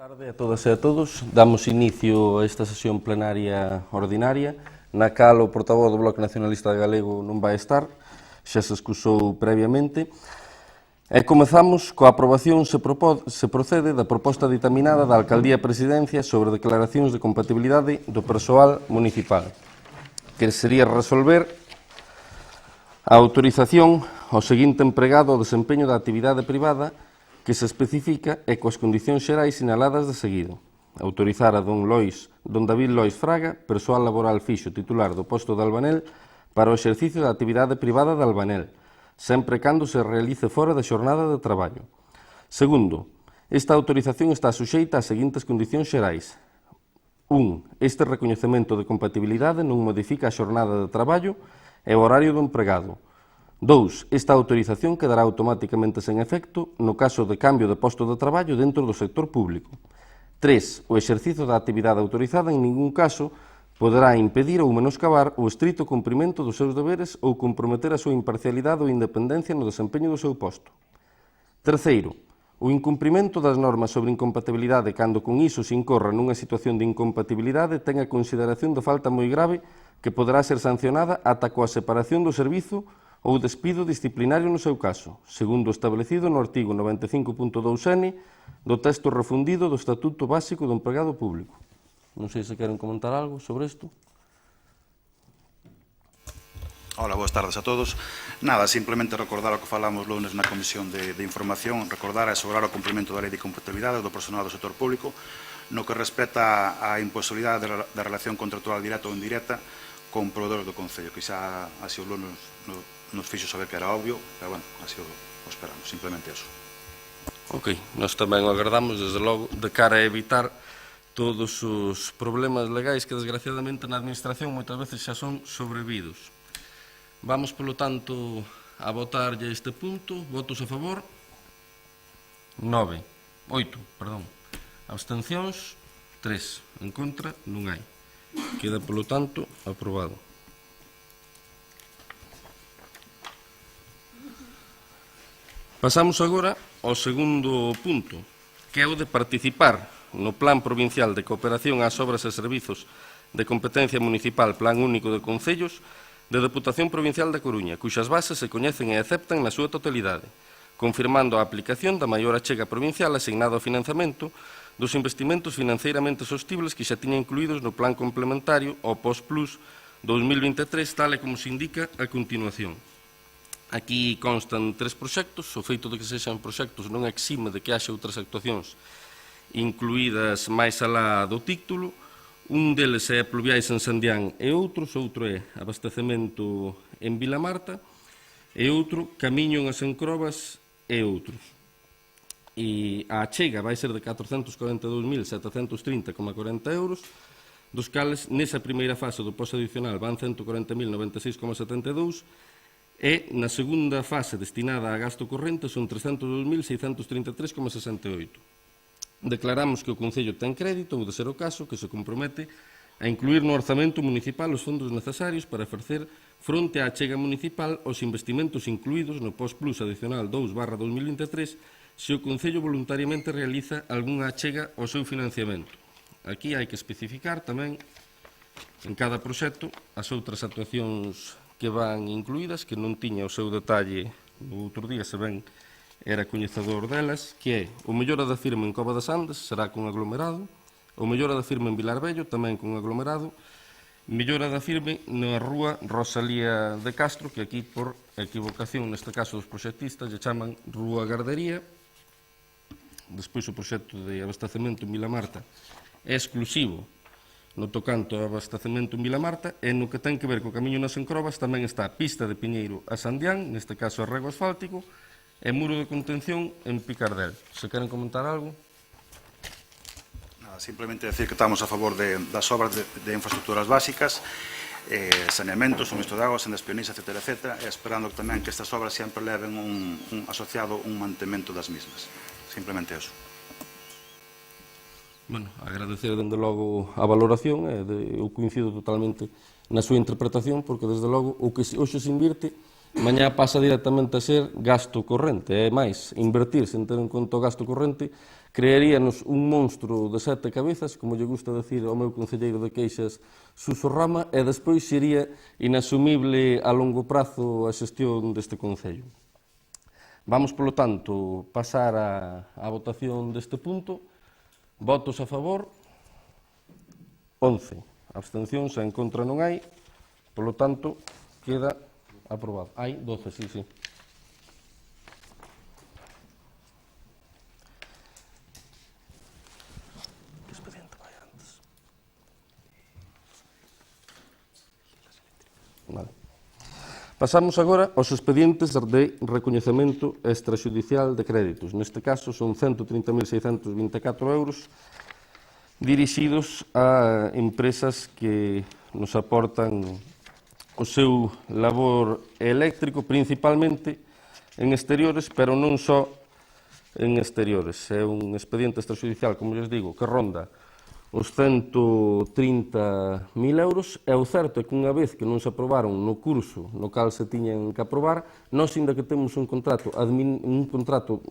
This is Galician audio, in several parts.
tarde a todas e a todos. Damos inicio a esta sesión plenaria ordinaria, na cal o portavoz do Bloque Nacionalista Galego non vai estar, xa se excusou previamente. E comezamos coa aprobación se procede da proposta ditaminada da Alcaldía e Presidencia sobre declaracións de compatibilidade do persoal municipal, que sería resolver a autorización ao seguinte empregado ao desempeño da actividade privada que se especifica e coas condicións xerais sinaladas de seguido. Autorizar a don David Lois Fraga, persoal laboral fixo titular do posto de albanel, para o exercicio da actividade privada de albanel, sempre cando se realice fora da xornada de traballo. Segundo, esta autorización está suxeita ás seguintes condicións xerais. 1. Este recoñecemento de compatibilidade non modifica a xornada de traballo e o horario do empregado. 2. Esta autorización quedará automáticamente sen efecto no caso de cambio de posto de traballo dentro do sector público. 3. O exercizo da actividade autorizada en ningún caso poderá impedir ou menoscabar o estrito cumprimento dos seus deberes ou comprometer a súa imparcialidade ou independencia no desempeño do seu posto. Terceiro, o incumprimento das normas sobre incompatibilidade cando con iso se incorra nunha situación de incompatibilidade ten a consideración de falta moi grave que poderá ser sancionada ata coa separación do servizo ou despido disciplinario no seu caso, segundo establecido no artigo 95.2n do texto refundido do Estatuto Básico do Empregado Público. Non sei se queren comentar algo sobre isto. Hola, boas tardes a todos. Nada, simplemente recordar o que falamos lunes na Comisión de Información, recordar e asegurar o cumprimento da Lei de Compatibilidade do personal do sector público no que respecta á imposibilidade da relación contractual directa ou indirecta con provedores do Concello, que xa así o lunes nos fixo saber que era obvio, pero, bueno, así o esperamos, simplemente eso. Ok, nós tamén o agardamos, desde logo, de cara a evitar todos os problemas legais que, desgraciadamente, na Administración moitas veces xa son sobrevidos. Vamos, polo tanto, a votarlle este punto. Votos a favor? 8, perdón. Abstencións? 3. En contra? Non hai. Queda, polo tanto, aprobado. Pasamos agora ao segundo punto, que é o de participar no Plan Provincial de Cooperación ás Obras e Servizos de Competencia Municipal Plan Único de Concellos de Deputación Provincial da Coruña, cuxas bases se coñecen e aceptan na súa totalidade, confirmando a aplicación da maior achega provincial asignada ao financiamento dos investimentos financeiramente sostibles que xa tiña incluídos no Plan Complementario ao POS-Plus 2023, tal e como se indica a continuación. Aquí constan 3 proxectos. O feito de que sexan proxectos non exime de que haxa outras actuacións incluídas máis alá do título. Un deles é pluviais en Sandián e outro é abastecemento en Vilamarta e outro camiño en As Encrobas e outros. E a achega vai ser de 442.730,40 euros, dos cales nesa primeira fase do POS adicional van 140.096,72 e na segunda fase destinada a gasto corrente son 302.633,68. Declaramos que o Concello ten crédito, ou de ser o caso, que se compromete a incluir no orzamento municipal os fondos necesarios para facer fronte á achega municipal aos investimentos incluídos no POS-Plus adicional 2/2023 se o Concello voluntariamente realiza algunha achega ao seu financiamento. Aquí hai que especificar tamén en cada proxecto as outras actuacións que van incluídas, que non tiña o seu detalle o outro día, se ben era coñecedor delas, que é o mellora da firma en Cova das Andes, será con aglomerado, o mellora da firma en Vilar Vello, tamén con aglomerado, mellora da firme na rúa Rosalía de Castro, que aquí, por equivocación, neste caso dos proxectistas, lle chaman Rúa Gardería. Despois o proxecto de abastecemento en Vilamarta é exclusivo no tocante ao abastecemento en Vilamarta, e no que ten que ver co camiño nas Encrobas tamén está a pista de Piñeiro a Sandián, neste caso a rego asfáltico, e muro de contención en Picardel. Se queren comentar algo? Simplemente decir que estamos a favor das obras de infraestructuras básicas, saneamento, suministro de agua, sendas pionis, etc., e esperando tamén que estas obras sempre leven asociado un mantemento das mismas. Simplemente eso. Bueno, agradecer, dende logo, a valoración, eu coincido totalmente na súa interpretación, porque, desde logo, o que hoxe se invirte mañá pasa directamente a ser gasto corrente, é máis, invertir sen ter en conta o gasto corrente, crearíanos un monstro de 7 cabezas, como lle gusta decir ao meu concelleiro de Queixas, Suso Rama, e despois sería inasumible a longo prazo a xestión deste concello. Vamos, polo tanto, pasar á votación deste punto. Votos a favor, 11. Abstencións, en contra non hai, polo tanto, queda aprobado. Hai 12, sí, sí. Que expediente vai antes? Vale. Pasamos agora aos expedientes de recoñecemento extrajudicial de créditos. Neste caso son 130.624 euros dirixidos a empresas que nos aportan o seu labor eléctrico, principalmente en exteriores, pero non só en exteriores. É un expediente extrajudicial, como lles digo, que ronda os 130.000 euros, e o certo é que unha vez que non se aprobaron no curso no cal se tiñan que aprobar, nós, ainda que temos un contrato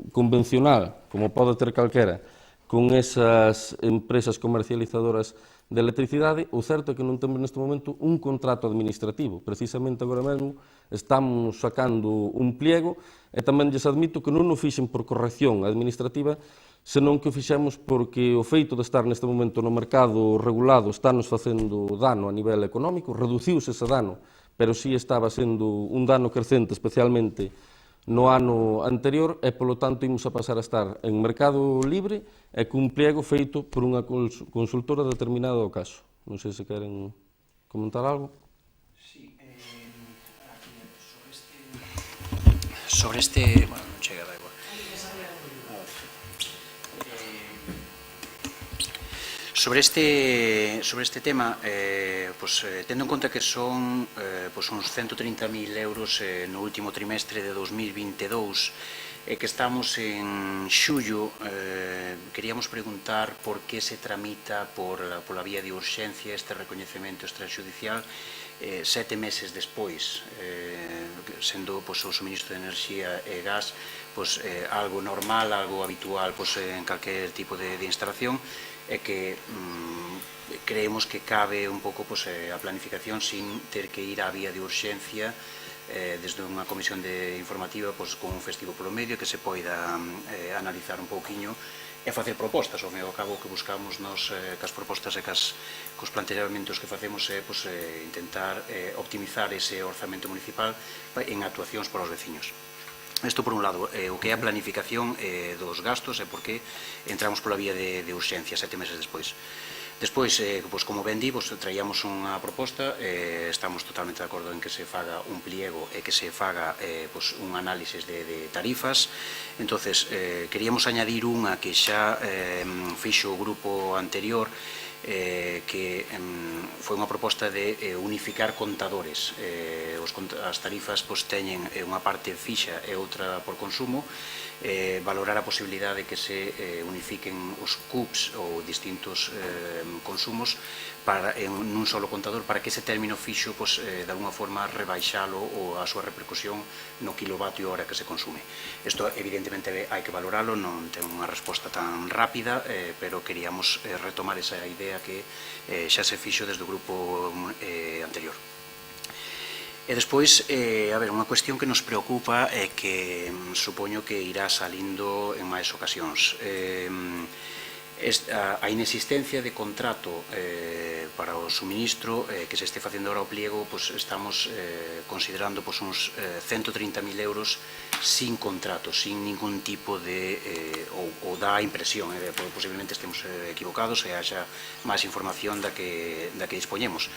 convencional, como pode ter calquera, con esas empresas comercializadoras de electricidade, o certo é que non temos neste momento un contrato administrativo. Precisamente agora mesmo estamos sacando un pliego, e tamén lles admito que non o fixen por corrección administrativa, senón que o fixemos porque o feito de estar neste momento no mercado regulado está nos facendo dano a nivel económico, reduciuse ese dano, pero sí estaba sendo un dano crecente, especialmente no ano anterior, e polo tanto imos a pasar a estar en mercado libre e cun pliego feito por unha consultora determinada do caso. Non sei se queren comentar algo. Sí, sobre este... Bueno, non chega, da igual. Sobre este tema, tendo en conta que son uns 130.000 euros no último trimestre de 2022 e que estamos en xullo, queríamos preguntar por que se tramita pola vía de urxencia este recoñecemento extrajudicial 7 meses despois, sendo o suministro de enerxía e gas algo normal, algo habitual en calquer tipo de instalación, e que creemos que cabe un pouco a planificación sin ter que ir á vía de urxencia desde unha comisión informativa con un festivo polo medio, que se poida analizar un pouquiño e facer propostas. Ao fin e ao cabo, que buscamos nos cas propostas e cos planteamentos que facemos é intentar optimizar ese orzamento municipal en actuacións para os veciños. Isto por un lado, o que é a planificación dos gastos e por que entramos pola vía de urxencia 7 meses despois. Despois, como ben di, traíamos unha proposta, estamos totalmente de acordo en que se faga un pliego e que se faga un análisis de tarifas. Entonces, queríamos añadir unha que xa fixo o grupo anterior, que foi unha proposta de unificar contadores. As tarifas teñen unha parte fixa e outra por consumo, valorar a posibilidade de que se unifiquen os CUPs ou distintos consumos en un solo contador, para que ese término fixo de alguna forma rebaixalo ou a súa repercusión no kilovatio hora que se consume. Isto evidentemente hai que valoralo, non ten unha resposta tan rápida, pero queríamos retomar esa idea que xa se fixo desde o grupo anterior. E despois, unha cuestión que nos preocupa e que supoño que irá salindo en máis ocasións. A inexistencia de contrato para o suministro que se este facendo ahora o pliego, estamos considerando uns 130.000 euros sin contrato, sin ningún tipo de ou dá a impresión, posiblemente estemos equivocados e haxa máis información da que dispoñemos,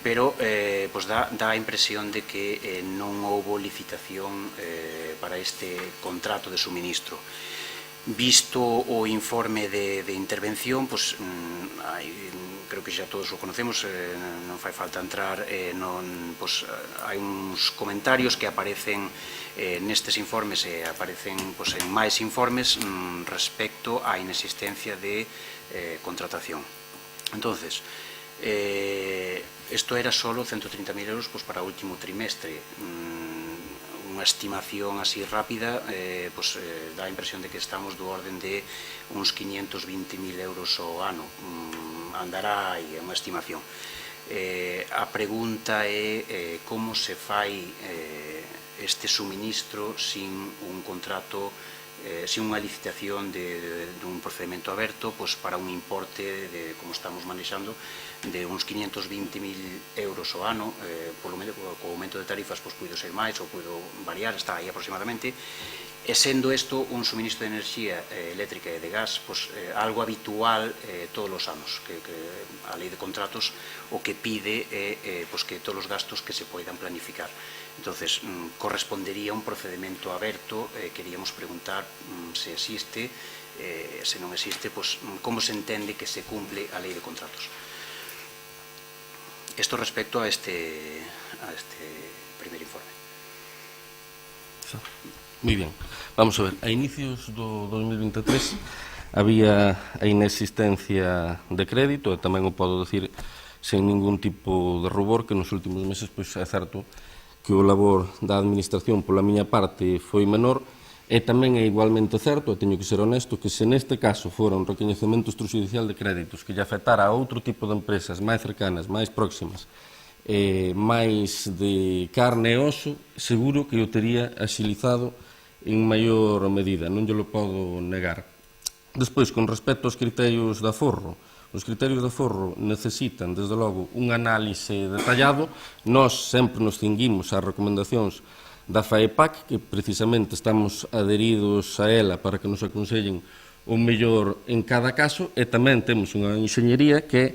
pero dá a impresión de que non houbo licitación para este contrato de suministro. Visto o informe de intervención, creo que xa todos o conocemos, non fai falta entrar, hai uns comentarios que aparecen nestes informes e aparecen en máis informes respecto á inexistencia de contratación. Entonces, isto era só 130.000 euros para o último trimestre. unha estimación así rápida, dá a impresión de que estamos do orden de uns 520.000 euros ao ano. Andará aí, é unha estimación. A pregunta é como se fai este suministro sin un contrato, sin unha licitación dun procedimento aberto para un importe, como estamos manexando, de uns 520.000 euros ao ano. Polo menos, co aumento de tarifas, puido ser máis ou puido variar, está aí aproximadamente. E sendo isto un suministro de enerxía eléctrica e de gas, algo habitual todos os anos, que a lei de contratos o que pide é que todos os gastos que se poidan planificar. Entonces, correspondería un procedimento aberto. Queríamos preguntar se existe, se non existe, como se entende que se cumple a lei de contratos. Isto respecto a este primeiro informe. Moi ben. Vamos a ver, a inicios do 2023 había a inexistencia de crédito, e tamén o podo decir sen ningún tipo de rubor, que nos últimos meses é certo que o labor da administración pola miña parte foi menor, e tamén é igualmente certo, e teño que ser honesto, que se neste caso fora un recoñecemento extrajudicial de créditos que lle afectara a outro tipo de empresas máis cercanas, máis próximas, máis de carne e oso, seguro que o tería axilizado en maior medida, non lle lo podo negar. Despois, con respecto aos criterios de aforro, os criterios de aforro necesitan, desde logo, un análise detallado. Nós sempre nos cinguimos ás recomendacións da FAEPAC, que precisamente estamos adheridos a ela para que nos aconsellen o mellor en cada caso, e tamén temos unha enxeñería que é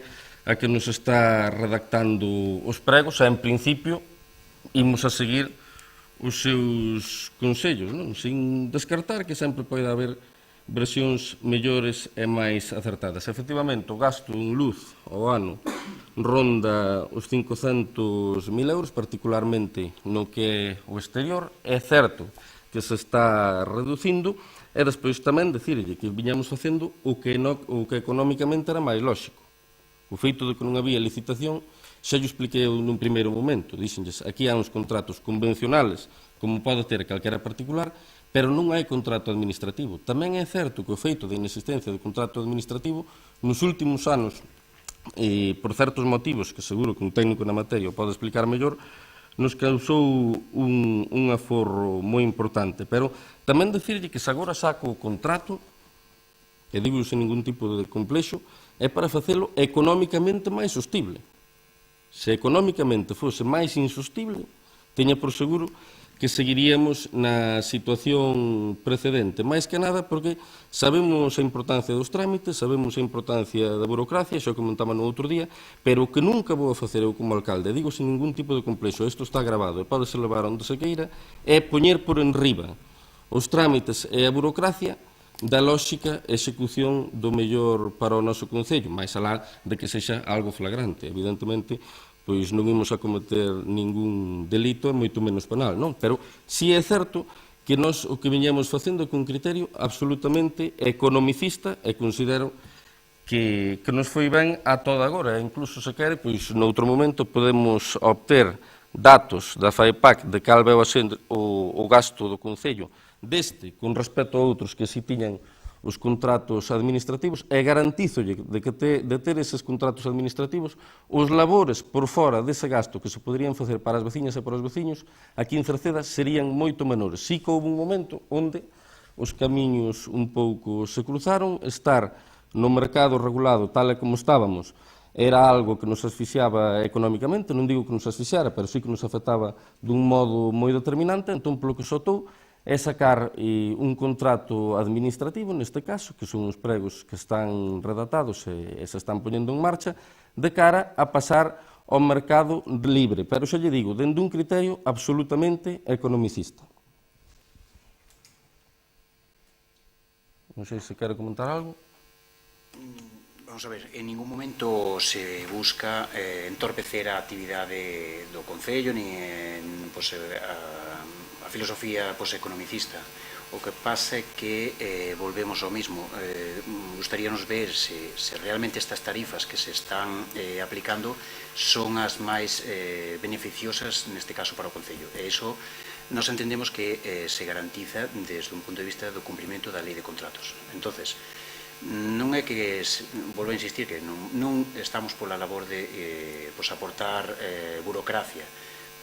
a que nos está redactando os pregos, e en principio imos a seguir os seus consellos, non? Sin descartar que sempre pode haber versións mellores e máis acertadas. Efectivamente, o gasto en luz ao ano ronda os 500.000 euros, particularmente no que é o exterior. É certo que se está reducindo, e despois tamén dicirlle que viñamos facendo o que económicamente era máis lóxico. O feito de que non había licitación, xa lle expliquei nun primeiro momento. Díxenlles, aquí há uns contratos convencionales, como pode ter calquera particular, pero non hai contrato administrativo. Tamén é certo que o feito de inexistencia de contrato administrativo nos últimos anos, por certos motivos que seguro que un técnico na materia o pode explicar mellor, nos causou un aforro moi importante. Pero tamén dicirlle que se agora saco o contrato, e digo sen ningún tipo de complexo, é para facelo económicamente máis sostible. Se económicamente fose máis insostible, teña por seguro que seguiríamos na situación precedente. Máis que nada porque sabemos a importancia dos trámites, sabemos a importancia da burocracia, xa o comentaba no outro día, pero o que nunca vou a facer eu como alcalde, digo sin ningún tipo de complexo, isto está gravado e pode ser levar onde se queira, é poñer por enriba os trámites e a burocracia da lóxica execución do mellor para o noso concello, máis alá de que sexa algo flagrante. Evidentemente, pois non imos a cometer ningún delito, moito menos penal, non? Pero si é certo que nós o que viñamos facendo é con criterio absolutamente economicista, e considero que nos foi ben a toda agora. Incluso, se quere, pois noutro momento podemos obter datos da FAEPAC de cal veu a ser o gasto do concello deste con respecto a outros que si tiñan os contratos administrativos, e garantízolle de ter eses contratos administrativos, os labores por fora dese gasto que se poderían facer para as veciñas e para os veciños aquí en Cerceda serían moito menores. Si que houve un momento onde os camiños un pouco se cruzaron, estar no mercado regulado tal e como estábamos era algo que nos asfixiaba económicamente, non digo que nos asfixiara, pero sí que nos afectaba dun modo moi determinante. Entón, polo que sotou, é sacar un contrato administrativo, neste caso, que son os pregos que están redactados e se están poñendo en marcha, de cara a pasar ao mercado libre. Pero xa lle digo, dentro dun criterio absolutamente economicista. Non sei se quere comentar algo. Vamos a ver, en ningún momento se busca entorpecer a actividade do Concello, ni a filosofía economicista. O que pasa é que volvemos ao mismo. Gustaríanos ver se realmente estas tarifas que se están aplicando son as máis beneficiosas, neste caso, para o Concello. E iso nos entendemos que se garantiza desde un punto de vista do cumprimento da lei de contratos. Entonces, non é que, volvo a insistir, que non estamos pola labor de aportar burocracia,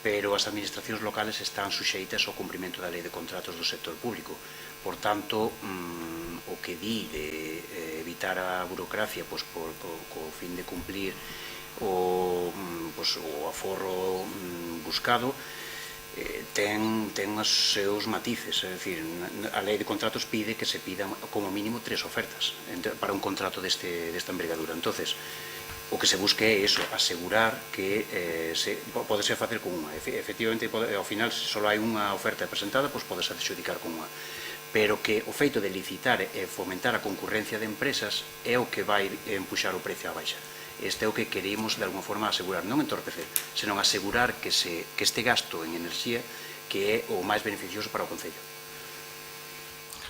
pero as administracións locales están suxeitas ao cumprimento da lei de contratos do sector público. Por tanto, o que di de evitar a burocracia co fin de cumplir o aforro buscado ten os seus matices, é dicir, a lei de contratos pide que se pidan como mínimo 3 ofertas para un contrato desta envergadura. Entonces, o que se busque é iso, asegurar que pode ser facer con unha. Efectivamente, ao final, se só hai unha oferta presentada, pode ser adxudicar con unha. Pero que o feito de licitar e fomentar a concurrencia de empresas é o que vai empuxar o precio á baixa. Este é o que queremos, de alguma forma, asegurar, non entorpecer, senón asegurar que este gasto en enerxía que é o máis beneficioso para o Concello.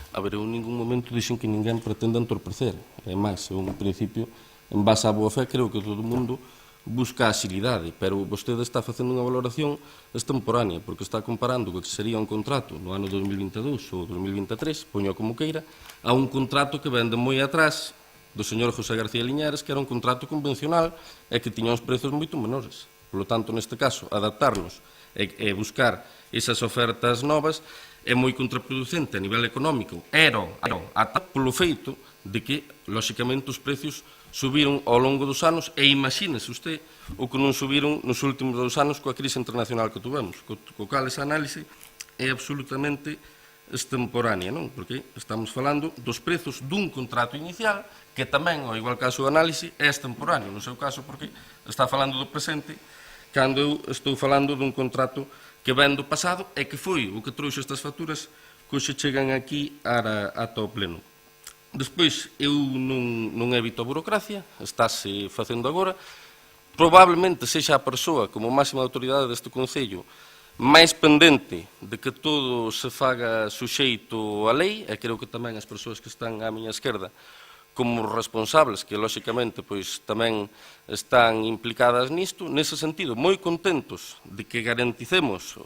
A ver, eu en ningún momento dixen que ninguén pretenda entorpecer. É máis, eu, en principio, en base á boa fe, creo que todo o mundo busca agilidade, pero vostede está facendo unha valoración extemporánea, porque está comparando o que sería un contrato no ano 2022 ou 2023, poño como queira, a un contrato que vende moi atrás do señor José García Liñares, que era un contrato convencional e que tiña uns prezos moito menores. Por lo tanto, neste caso, adaptarnos e buscar esas ofertas novas é moi contraproducente a nivel económico, ata polo feito de que, lóxicamente, os precios subiron ao longo dos anos e imagínese usted o que non subiron nos últimos 2 anos coa crise internacional que tuvemos, co cal esa análise é absolutamente extemporánea, non? Porque estamos falando dos prezos dun contrato inicial que tamén, ao igual que a súa análise, é extemporáneo, no seu caso, porque está falando do presente, cando eu estou falando dun contrato que ven do pasado e que foi o que trouxe estas facturas que hoxe chegan aquí ata o pleno. Despois, eu non evito a burocracia, estáse facendo agora, probablemente sexa a persoa como máxima autoridade deste Concello máis pendente de que todo se faga suxeito á lei, e creo que tamén as persoas que están á miña esquerda como responsables, que lóxicamente pois tamén están implicadas nisto, nese sentido, moi contentos de que garanticemos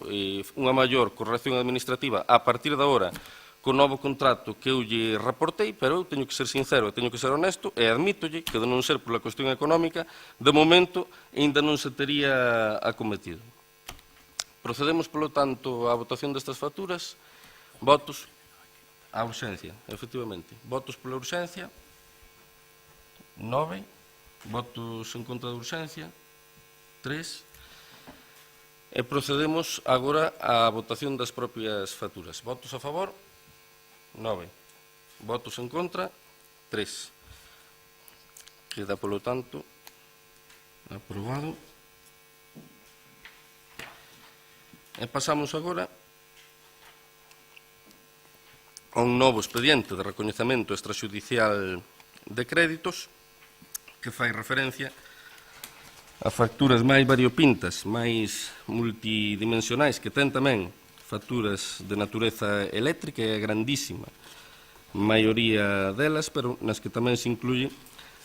unha maior corrección administrativa a partir de agora co novo contrato que eu lle reportei, pero eu teño que ser sincero e teño que ser honesto e admítolle que de non ser pola cuestión económica, de momento ainda non se tería acometido. Procedemos, polo tanto, á votación destas facturas. Votos á urxencia, efectivamente. Votos pola urxencia. 9. Votos en contra da urxencia. 3. E procedemos agora á votación das propias facturas. Votos a favor. 9. Votos en contra. 3. Queda, polo tanto, aprobado. E pasamos agora a un novo expediente de recoñecemento extrajudicial de créditos que fai referencia a facturas máis variopintas, máis multidimensionais, que ten tamén facturas de natureza eléctrica e a grandísima maioría delas, pero nas que tamén se incluye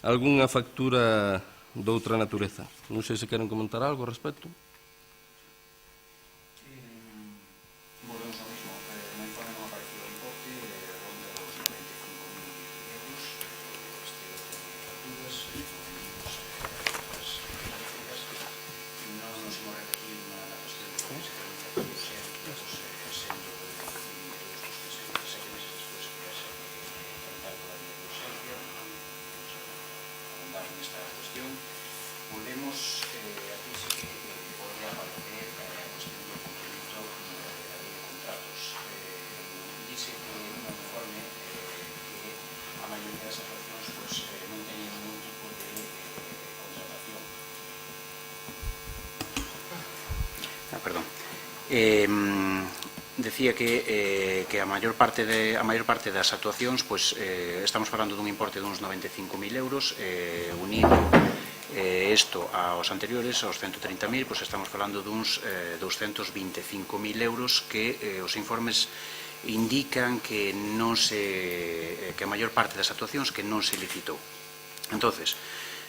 algunha factura de outra natureza. Non sei se queren comentar algo ao respecto. Decía que a maior parte das actuacións estamos falando dun importe de uns 95.000 euros, unido isto aos anteriores, aos 130.000, estamos falando duns 225.000 euros que os informes indican que a maior parte das actuacións que non se licitou. Entonces,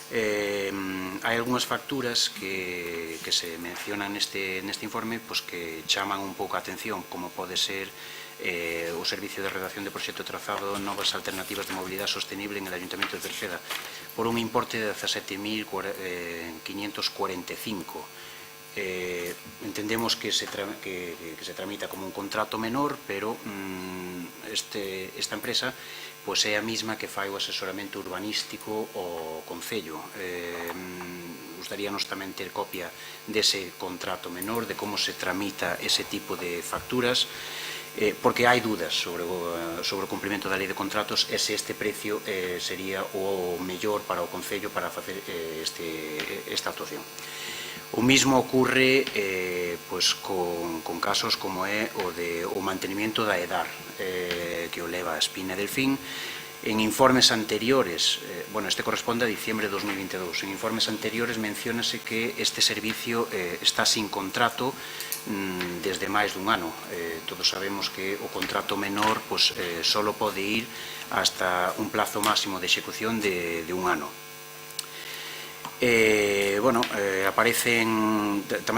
Hai algunhas facturas que se mencionan neste informe que chaman un pouco a atención, como pode ser o Servicio de Redacción de Proxecto Trazado Novas Alternativas de Mobilidade Sostenible en el Ayuntamiento de Cerceda, por un importe de 17.545. Entendemos que se tramita como un contrato menor, pero esta empresa é a mesma que fai o asesoramento urbanístico ao Concello. Gustaríanos tamén ter copia dese contrato menor, de como se tramita ese tipo de facturas, porque hai dudas sobre o cumprimento da lei de contratos e se este precio sería o mellor para o Concello para facer esta actuación. O mismo ocurre con casos como é o mantenimiento da EDAR, que o leva a Espina Delfín. En informes anteriores, este corresponde a diciembre de 2022, en informes anteriores menciónase que este servicio está sin contrato desde máis dun ano. Todos sabemos que o contrato menor só pode ir hasta un plazo máximo de execución de un ano. Tamén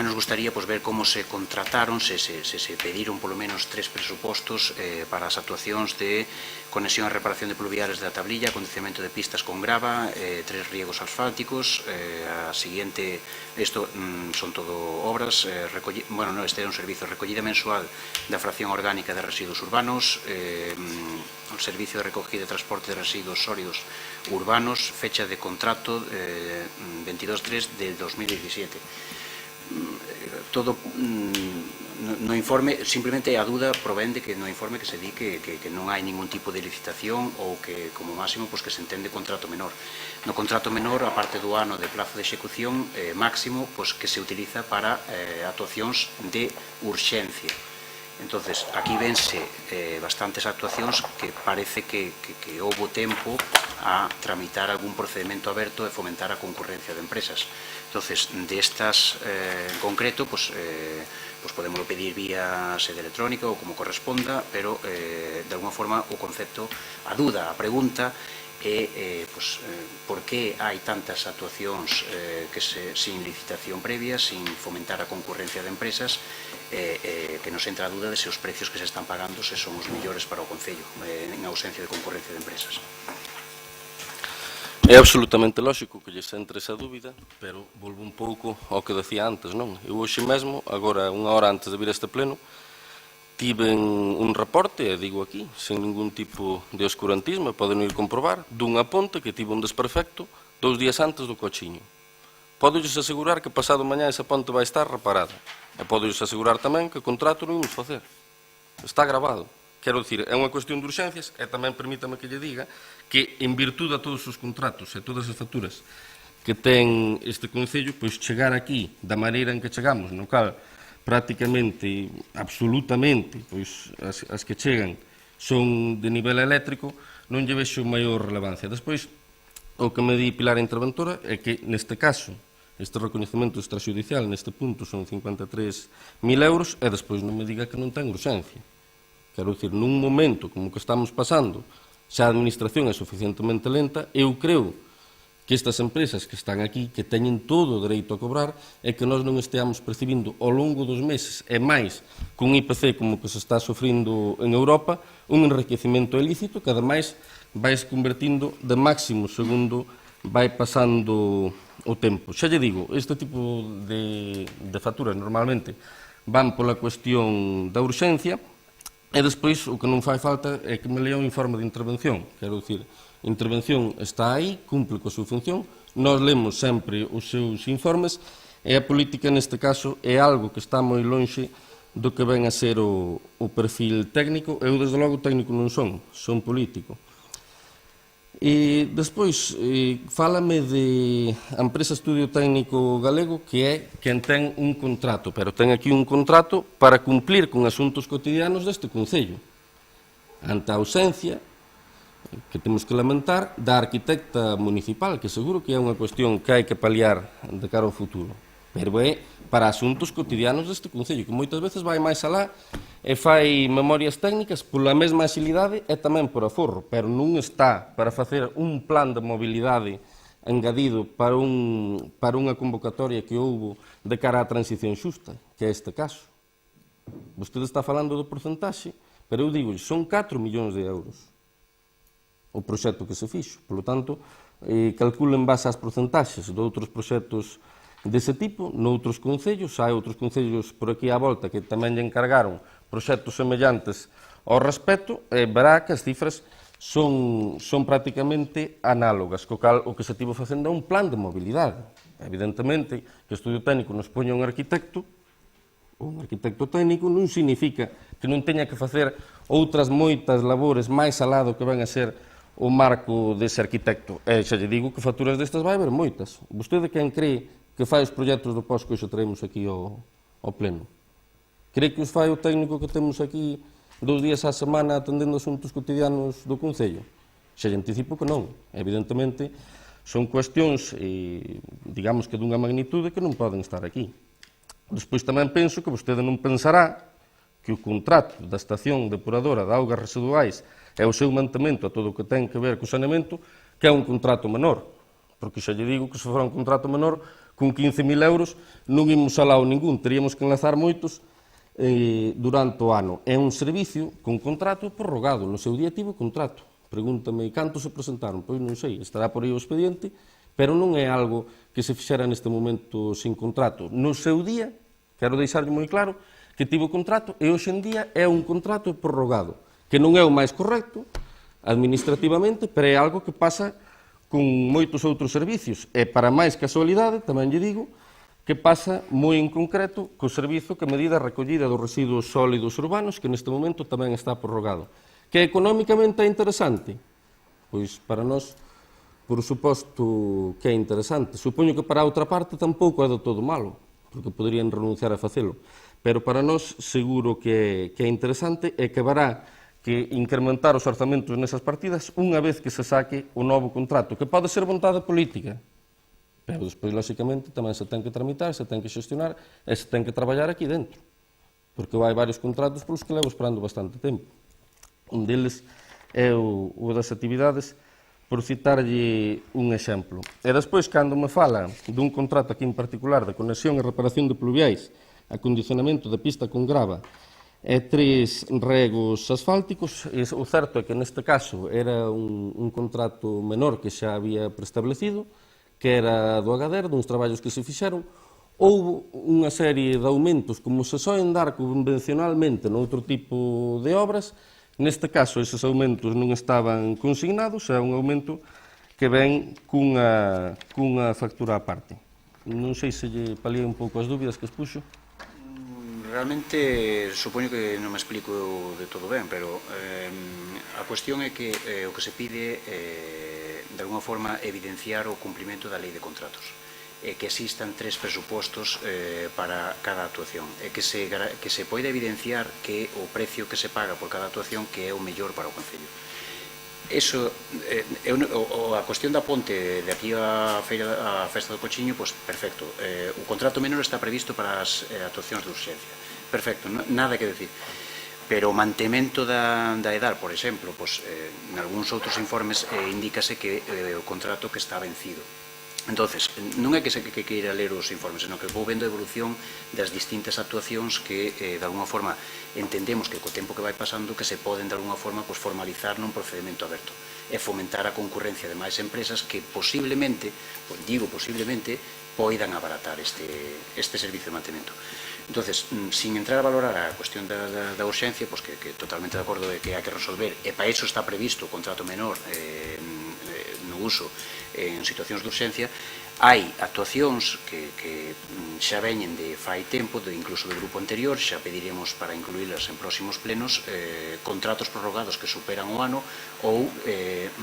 nos gustaría ver como se contrataron, se pediron polo menos 3 presupostos para as actuacións de conexión e reparación de pluviales da tablilla, acondicionamento de pistas con grava, 3 riegos asfálticos. A seguinte, isto son todo obras, este é un servicio de recollida mensual da fracción orgánica de residuos urbanos, o servicio de recogida e transporte de residuos sólidos urbanos, fecha de contrato 22/3 del 2017. Todo no informe, simplemente a dúda provén de que no informe que se di que non hai ningún tipo de licitación ou que, como máximo, que se entende contrato menor. No contrato menor, a parte do ano de plazo de execución máximo, que se utiliza para actuacións de urxencia. Entonces, aquí vense bastantes actuacións que parece que houbo tempo a tramitar algún procedimento aberto e fomentar a concurrencia de empresas. Entonces, destas en concreto, podemos pedir vía sede electrónica ou como corresponda, pero de alguna forma o concepto, a duda, a pregunta é por que hai tantas actuacións sin licitación previa, sin fomentar a concurrencia de empresas, que nos entra a dúda de se os precios que se están pagando se son os mellores para o Concello en ausencia de concurrencia de empresas. É absolutamente lógico que lles entre esa dúbida, pero volvo un pouco ao que decía antes, non? Eu hoxe mesmo, agora unha hora antes de vir a este pleno, tiven un reporte, e digo aquí, sen ningún tipo de oscurantismo, poden ir comprobar, dunha ponte que tivo un desperfecto 2 días antes do cochiño. Podolles asegurar que pasado mañá esa ponte vai estar reparada. E podolles asegurar tamén que o contrato non imos facer. Está gravado. Quero dicir, é unha cuestión de urxencias e tamén permítame que lle diga que en virtude a todos os contratos e todas as facturas que ten este Concello, chegar aquí da maneira en que chegamos, no cal prácticamente, absolutamente, as que chegan son de nivel eléctrico, non lle vexo maior relevancia. Despois, o que me di Pilar a interventora é que, neste caso, este recoñecemento extrajudicial, neste punto, son 53.000 euros, e despois non me diga que non ten urxencia. Quero dicir, nun momento como que estamos pasando, xa a administración é suficientemente lenta, eu creo que estas empresas que están aquí, que teñen todo o dereito a cobrar, e que nós non esteamos percibindo ao longo dos meses, e máis cun IPC como que se está sofrindo en Europa, un enriquecimento ilícito que, ademais, vai se convertindo de máximo segundo vai pasando o tempo. Xa lle digo, este tipo de facturas normalmente van pola cuestión da urxencia e despois o que non fai falta é que me lea o informe de intervención. Quero dicir, a intervención está aí, cumple coa súa función, nós lemos sempre os seus informes e a política neste caso é algo que está moi lonxe do que ven a ser o perfil técnico. Eu, desde logo, técnico non son político. E despois, fálame de a empresa Estudio Técnico Galego, que é quen ten un contrato, pero ten aquí un contrato para cumplir con asuntos cotidianos deste Concello. Ante a ausencia, que temos que lamentar, da arquitecta municipal, que seguro que é unha cuestión que hai que paliar de cara ao futuro, pero é para asuntos cotidianos deste Concello, que moitas veces vai máis alá e fai memorias técnicas pola mesma axilidade e tamén por aforro, pero non está para facer un plan de mobilidade engadido para unha convocatoria que houbo de cara á transición xusta, que é este caso. Vostede está falando do porcentaxe, pero eu digo, son 4 millóns de euros o proxecto que se fixo. Por lo tanto, calculen base ás porcentaxes de outros proxectos dese tipo, noutros concellos, hai outros concellos por aquí á volta que tamén lle encargaron proxectos semellantes ao respecto, e verá que as cifras son prácticamente análogas, co cal o que se tivo facendo é un plan de mobilidade. Evidentemente, que o estudio técnico nos poña un arquitecto técnico non significa que non teña que facer outras moitas labores máis alá do que van a ser o marco dese arquitecto. E xa lle digo que facturas destas vai haber moitas. Vostede quen cree que fai os proxectos do POS que hoxe traemos aquí ao pleno? Cree que os fai o técnico que temos aquí 2 días á semana atendendo asuntos cotidianos do Concello? Xa lle anticipo que non. Evidentemente, son cuestións, digamos que dunha magnitude que non poden estar aquí. Despois tamén penso que vostede non pensará que o contrato da estación depuradora de augas residuais e o seu mantemento a todo o que ten que ver co saneamento, que é un contrato menor. Porque xa lle digo que se fora un contrato menor, con 15.000 euros non imos a lado ningún, teríamos que enlazar moitos durante o ano. É un servicio con contrato prorrogado, no seu día tivo contrato. Pregúntame, cantos se presentaron? Pois non sei, estará por aí o expediente, pero non é algo que se fixera neste momento sin contrato. No seu día, quero deixarlle moi claro, que tivo contrato e hoxe en día é un contrato prorrogado, que non é o máis correcto administrativamente, pero é algo que pasa con moitos outros servicios. E para máis casualidade, tamén lle digo, que pasa moi en concreto co servizo que medida a recollida dos residuos sólidos urbanos, que neste momento tamén está prorrogado. Que económicamente é interesante? Pois para nós, por suposto que é interesante. Supoño que para a outra parte tampouco é do todo malo, porque poderían renunciar a facelo. Pero para nós seguro que é interesante e que haberá que incrementar os orzamentos nesas partidas unha vez que se saque o novo contrato, que pode ser vontade política, pero despois, lóxicamente, tamén se ten que tramitar, se ten que xestionar e se ten que traballar aquí dentro, porque hai varios contratos polos que levo esperando bastante tempo. Un deles é o das actividades, por citarlle un exemplo. E despois, cando me fala dun contrato aquí en particular de conexión e reparación de pluviais, acondicionamento de pista con grava e 3 regos asfálticos, o certo é que neste caso era un contrato menor que xa había preestablecido, que era do Agader, duns traballos que se fixeron. Houve unha serie de aumentos, como se soen dar convencionalmente noutro tipo de obras. Neste caso, eses aumentos non estaban consignados, é un aumento que ven cunha factura á parte. Non sei se lle palía un pouco as dúbidas que expuxo. Realmente, supoño que non me explico de todo ben, pero a cuestión é que o que se pide de alguna forma evidenciar o cumprimento da lei de contratos, que existan 3 presupostos para cada actuación, e que se poida evidenciar que o precio que se paga por cada actuación que é o mellor para o Concello. Eso, a cuestión da ponte de aquí á Festa do Cochiño, pois perfecto. O contrato menor está previsto para as actuacións de urxencia. Perfecto, nada que decir. Pero o mantemento da EDAR, por exemplo, pois, en algúns outros informes indícase que o contrato que está vencido. Entonces, non é que queira ler os informes, senón que vou vendo a evolución das distintas actuacións que, de alguna forma, entendemos que co tempo que vai pasando que se poden, de alguna forma, formalizar nun procedimento aberto e fomentar a concurrencia de máis empresas que posiblemente, digo posiblemente, poidan abaratar este servicio de mantemento. Entonces, sin entrar a valorar a cuestión da urxencia, pois que totalmente de acordo de que hai que resolver, e para iso está previsto o contrato menor no uso en situacións de urxencia, hai actuacións que xa veñen de fai tempo, incluso do grupo anterior, xa pediremos para incluílas en próximos plenos, contratos prorrogados que superan o ano ou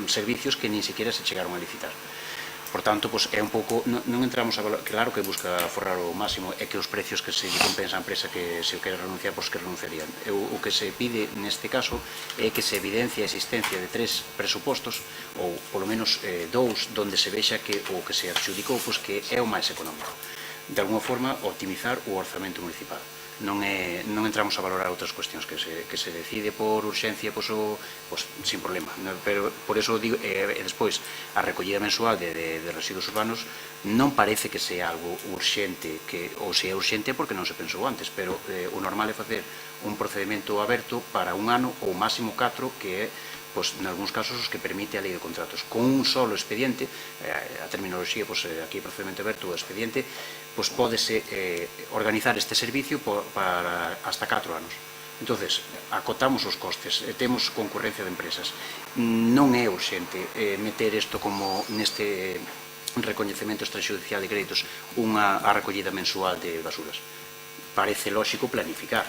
servicios que nin siquiera se chegaron a licitar. Por tanto, é un pouco, non entramos a valorar, claro que busca forrar o máximo e que os precios que se compensa a empresa que se quere renunciar, pois que renunciarían. O que se pide neste caso é que se evidencia a existencia de 3 presupostos, ou polo menos 2, donde se vexa que o que se adxudicou, pois que é o máis económico. De alguna forma, optimizar o orzamento municipal. non entramos a valorar outras cuestións que se decide por urxencia, sin problema, pero por eso digo, despois a recollida mensual de residuos urbanos non parece que sea algo urxente, ou se é urxente porque non se pensou antes, pero o normal é facer un procedimento aberto para un ano ou máximo 4, que é en algúns casos os que permite a lei de contratos. Con un solo expediente, a terminoloxía, aquí procedimento aberto o expediente, pódese organizar este servicio para hasta 4 anos. Entonces, acotamos os costes, temos concurrencia de empresas. Non é urxente meter isto como neste recoñecemento extrajudicial de créditos a recollida mensual de basuras. Parece lógico planificar.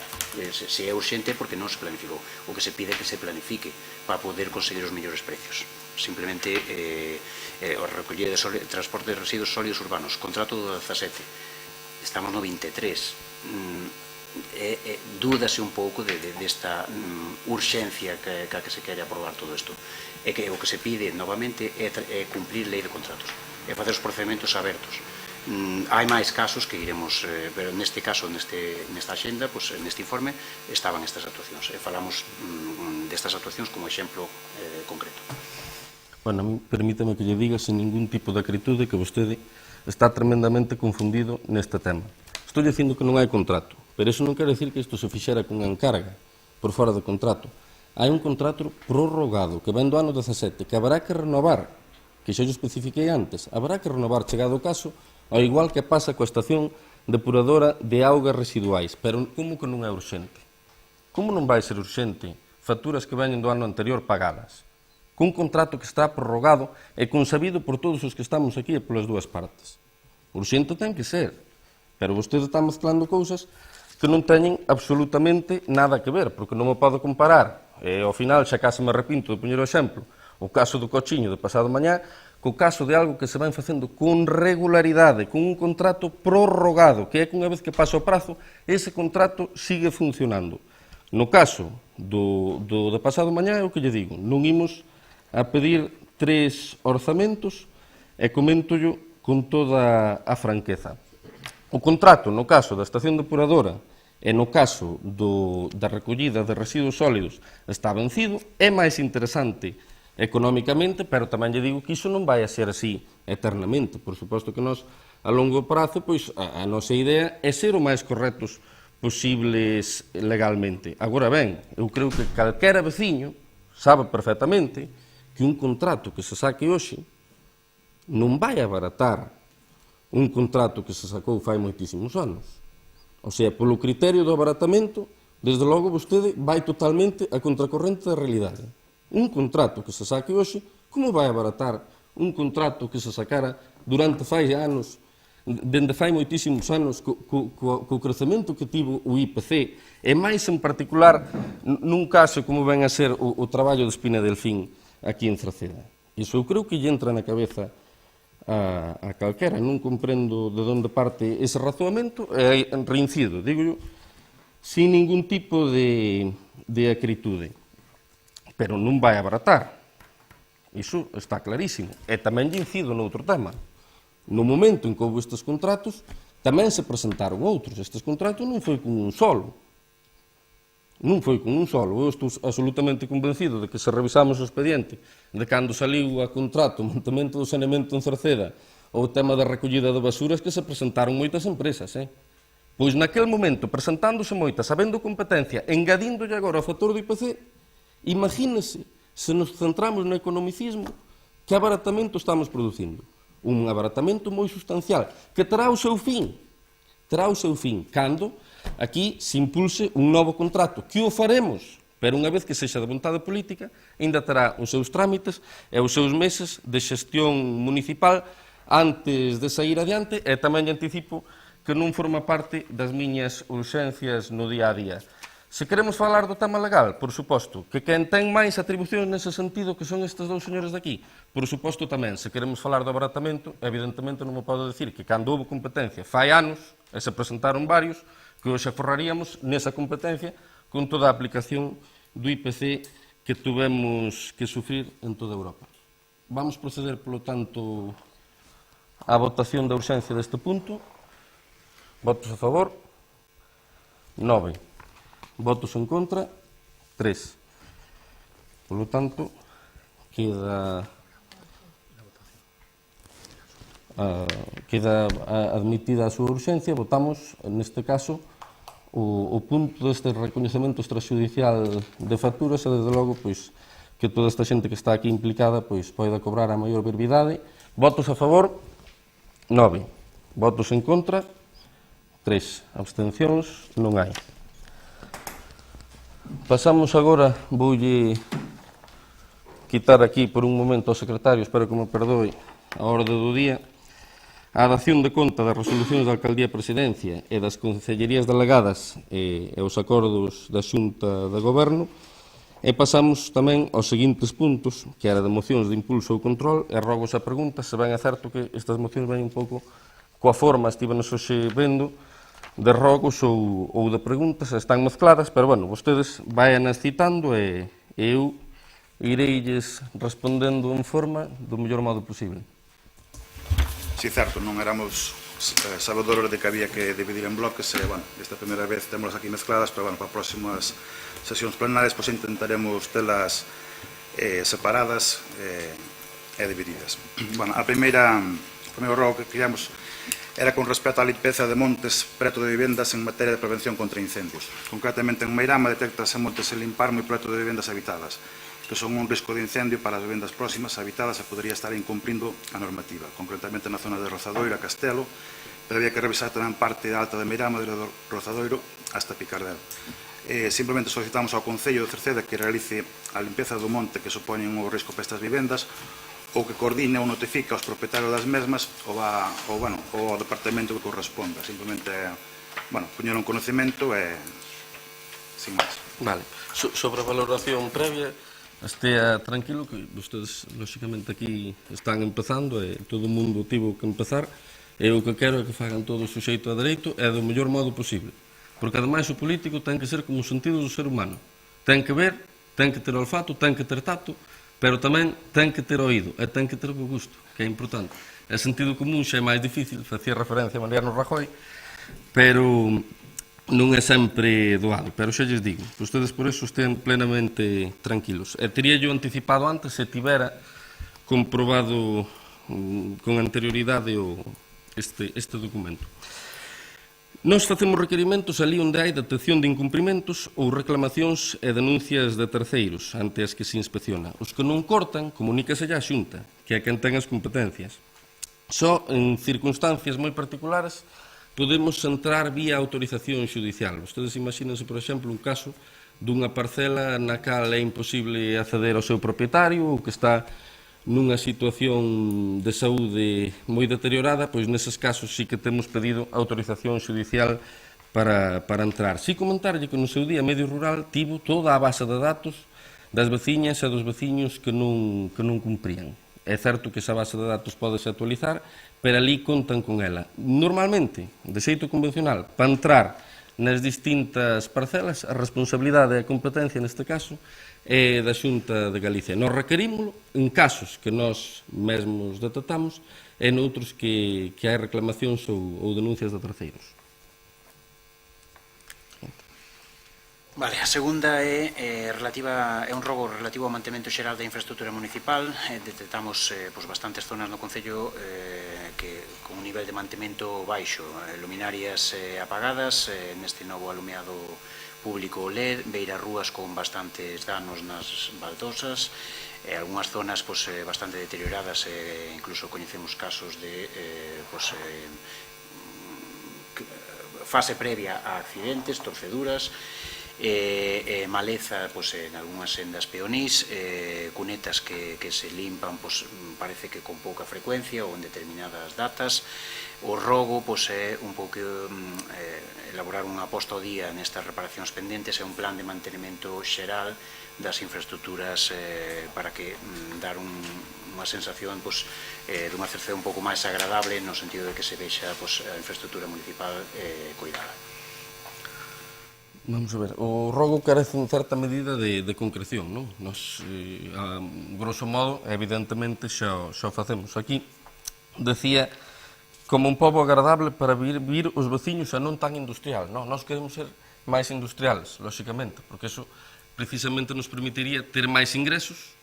Se é urxente porque non se planificou. O que se pide é que se planifique para poder conseguir os mellores precios. Simplemente o recollida de transporte de residuos sólidos urbanos, contrato do 17, estamos no 23. Dúdase un pouco desta urxencia que se quere aprobar todo isto. E que o que se pide novamente é cumplir lei de contratos, é facer os procedimentos abertos. Hai máis casos que iremos, pero neste caso, nesta axenda, neste informe, estaban estas actuacións. Falamos destas actuacións como exemplo concreto. Bueno, permítame que lle diga sin ningún tipo de acritude que vostede está tremendamente confundido neste tema. Estou dicindo que non hai contrato, pero iso non quere decir que isto se fixera con encarga por fora do contrato. Hai un contrato prorrogado que ven do ano 17, que haberá que renovar, que xa o especifiquei antes, haberá que renovar chegado o caso, ao igual que pasa coa estación depuradora de augas residuais. Pero como que non é urxente? Como non vai ser urxente facturas que veñen do ano anterior pagadas? Cun contrato que está prorrogado e consabido por todos os que estamos aquí e polas dúas partes. Urxente ten que ser, pero vostede está mezclando cousas que non teñen absolutamente nada que ver, porque non me podo comparar. E ao final, xa case me arrepinto de poñer o exemplo, o caso do cochiño de pasado mañá, co caso de algo que se vai facendo con regularidade, con un contrato prorrogado, que é que unha vez que pasa o prazo, ese contrato sigue funcionando. No caso do de pasado mañá é o que lle digo, non imos a pedir 3 orzamentos e coméntollo con toda a franqueza. O contrato, no caso da estación depuradora e no caso da recollida de residuos sólidos, está vencido, é máis interesante económicamente, pero tamén lle digo que iso non vai a ser así eternamente. Por suposto que nós, a longo prazo, a nosa idea é ser o máis correctos posibles legalmente. Agora ben, eu creo que calquera veciño sabe perfectamente que un contrato que se saque hoxe non vai abaratar un contrato que se sacou fai moitísimos anos. O sea, polo criterio do abaratamento, desde logo vostede vai totalmente a contracorrente da realidade. Un contrato que se saque hoxe, como vai abaratar un contrato que se sacara durante fai anos, dende fai moitísimos anos, co crecemento que tivo o IPC, e máis en particular nun caso como ven a ser o traballo de Espina Delfín aquí en Cerceda. Iso eu creo que lle entra na cabeza a calquera, non comprendo de onde parte ese razoamento, e reincido, digo, sin ningún tipo de acritude. Pero non vai abaratar. Iso está clarísimo. E tamén lle incido noutro tema. No momento en que houve estes contratos, tamén se presentaron outros. Estes contratos non foi con un solo. Non foi con un solo. Eu estou absolutamente convencido de que se revisamos o expediente de cando saliu a contrato o montamento do saneamento en Cerceda ou o tema da recollida de basuras, que se presentaron moitas empresas. Pois naquele momento, presentándose moitas, sabendo competencia, engadíndolle agora o factor do IPC, imagínese se nos centramos no economicismo que abaratamento estamos producindo. Un abaratamento moi sustancial que terá o seu fin. Terá o seu fin cando aquí se impulse un novo contrato, que o faremos, pero unha vez que sexa de vontade política, ainda terá os seus trámites e os seus meses de xestión municipal antes de sair adiante, e tamén lle anticipo que non forma parte das miñas urxencias no día a día. Se queremos falar do tema legal, por suposto, que quen ten máis atribucións nese sentido que son estes dous señores de aquí, por suposto tamén. Se queremos falar do abaratamento, evidentemente non me podo decir que cando houve competencia fai anos, e se presentaron varios, que hoxe aforraríamos nesa competencia con toda a aplicación do IPC que tuvemos que sufrir en toda Europa. Vamos proceder, polo tanto, á votación da urxencia deste punto. Votos a favor. 9. Votos en contra, 3. Por lo tanto, queda admitida a súa urxencia. Votamos, neste caso, o punto deste recoñecemento extrajudicial de facturas e, desde logo, pois, que toda esta xente que está aquí implicada pois poida cobrar a maior brevidade. Votos a favor, 9. Votos en contra, 3. Abstencións, non hai. Pasamos agora, voulle quitar aquí por un momento ao secretario, espero que me perdoe, a orde do día, a dación de conta das resolucións da Alcaldía e Presidencia e das concellerías delegadas e os acordos da Xunta de Goberno. E pasamos tamén aos seguintes puntos, que era de mocións de impulso ou control, e rogo a pregunta, se ben é certo que estas mocións ven un pouco coa forma, estívenos hoxe vendo, de rogos ou de preguntas, están mezcladas, pero, bueno, vostedes vayanas citando e eu ireilles respondendo en forma do mellor modo posible. Si, certo, non éramos sabedores de que había que dividir en bloques, bueno, esta primeira vez temos aquí mezcladas, pero, bueno, para próximas sesións plenarias, pois intentaremos telas separadas e divididas. Bueno, o primeiro rogo que queríamos era con respecto á limpeza de montes preto de vivendas en materia de prevención contra incendios. Concretamente, en Meirama detectase montes a limpar moi preto de vivendas habitadas, que son un risco de incendio para as vivendas próximas habitadas e podería estar incumprindo a normativa, concretamente na zona de Rozadoiro a Castelo, pero había que revisar tamén parte alta de Meirama, de Rozadoiro hasta Picardel. Simplemente solicitamos ao Concello de Cerceda que realice a limpeza do monte que supoñen o risco para estas vivendas, ou que coordine ou notifique aos propietarios das mesmas ou ao departamento que corresponda. Simplemente, poñer un conocimento e sin máis. Vale. Sobre a valoración previa, estea tranquilo que vostedes, lóxicamente, aquí están empezando e todo o mundo tivo que empezar, e o que quero é que fagan todo o suxeito a dereito e do mellor modo posible. Porque, ademais, o político ten que ser como o sentido do ser humano. Ten que ver, ten que ter olfato, ten que ter tacto, pero tamén ten que ter oído e ten que ter bo gusto, que é importante. O sentido común xa é máis difícil, facía referencia a Mariano Rajoy, pero non é sempre doado. Pero xa lles digo, vostedes por iso estén plenamente tranquilos. E teria yo anticipado antes se tivera comprobado con anterioridade este documento. Nós facemos requerimentos ali onde hai detección de incumprimentos ou reclamacións e denuncias de terceiros ante as que se inspecciona. Os que non cortan, comunícase á Xunta, que é quen ten as competencias. Só en circunstancias moi particulares podemos entrar vía autorización xudicial. Vostedes imagínense, por exemplo, un caso dunha parcela na cal é imposible acceder ao seu propietario ou que está nunha situación de saúde moi deteriorada, pois neses casos sí que temos pedido autorización xudicial para entrar. Si comentarlle que no seu día Medio Rural tivo toda a base de datos das veciñas e dos veciños que non cumprían. É certo que esa base de datos podese actualizar, pero ali contan con ela. Normalmente, de xeito convencional, para entrar nas distintas parcelas, a responsabilidade e a competencia neste caso é da Xunta de Galicia. Nos requerímolo en casos que nós mesmos detectamos e noutros que hai reclamacións ou denuncias de terceiros. Vale, a segunda é un rogo relativo ao mantemento xeral da infraestructura municipal. Detectamos bastantes zonas no Concello que con un nivel de mantemento baixo, luminarias apagadas neste novo alumeado público LED, beirarrúas con bastantes danos nas baldosas, algunhas zonas bastante deterioradas, incluso coñecemos casos de fase previa a accidentes, torceduras, maleza en algunhas sendas peonís, cunetas que se limpan parece que con pouca frecuencia ou en determinadas datas. O rogo é un pouco elaborar unha posta ao día nestas reparacións pendentes e un plan de mantenimento xeral das infraestructuras para que dar unha sensación dunha Cerceda un pouco máis agradable no sentido de que se vexa a infraestructura municipal cuidada. Vamos a ver, o rogo carece en certa medida de concreción, non? Nos, a grosso modo, evidentemente, xa o facemos. Aquí, decía, como un pobo agradable para vir os veciños e non tan industrial, non? Nós queremos ser máis industriales, lóxicamente, porque eso precisamente nos permitiría ter máis ingresos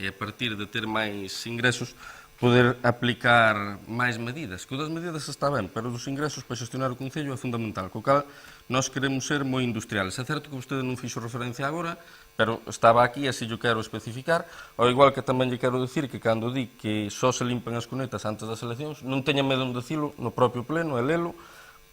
e a partir de ter máis ingresos poder aplicar máis medidas. Que o das medidas está ben, pero dos ingresos para xestionar o Concello é fundamental, co cal nós queremos ser moi industriales. É certo que vostede non fixo referencia agora, pero estaba aquí e así yo quero especificar, ao igual que tamén lle quero dicir que cando di que só se limpan as cunetas antes das eleccións, non teña medo en dicilo no propio pleno e lelo,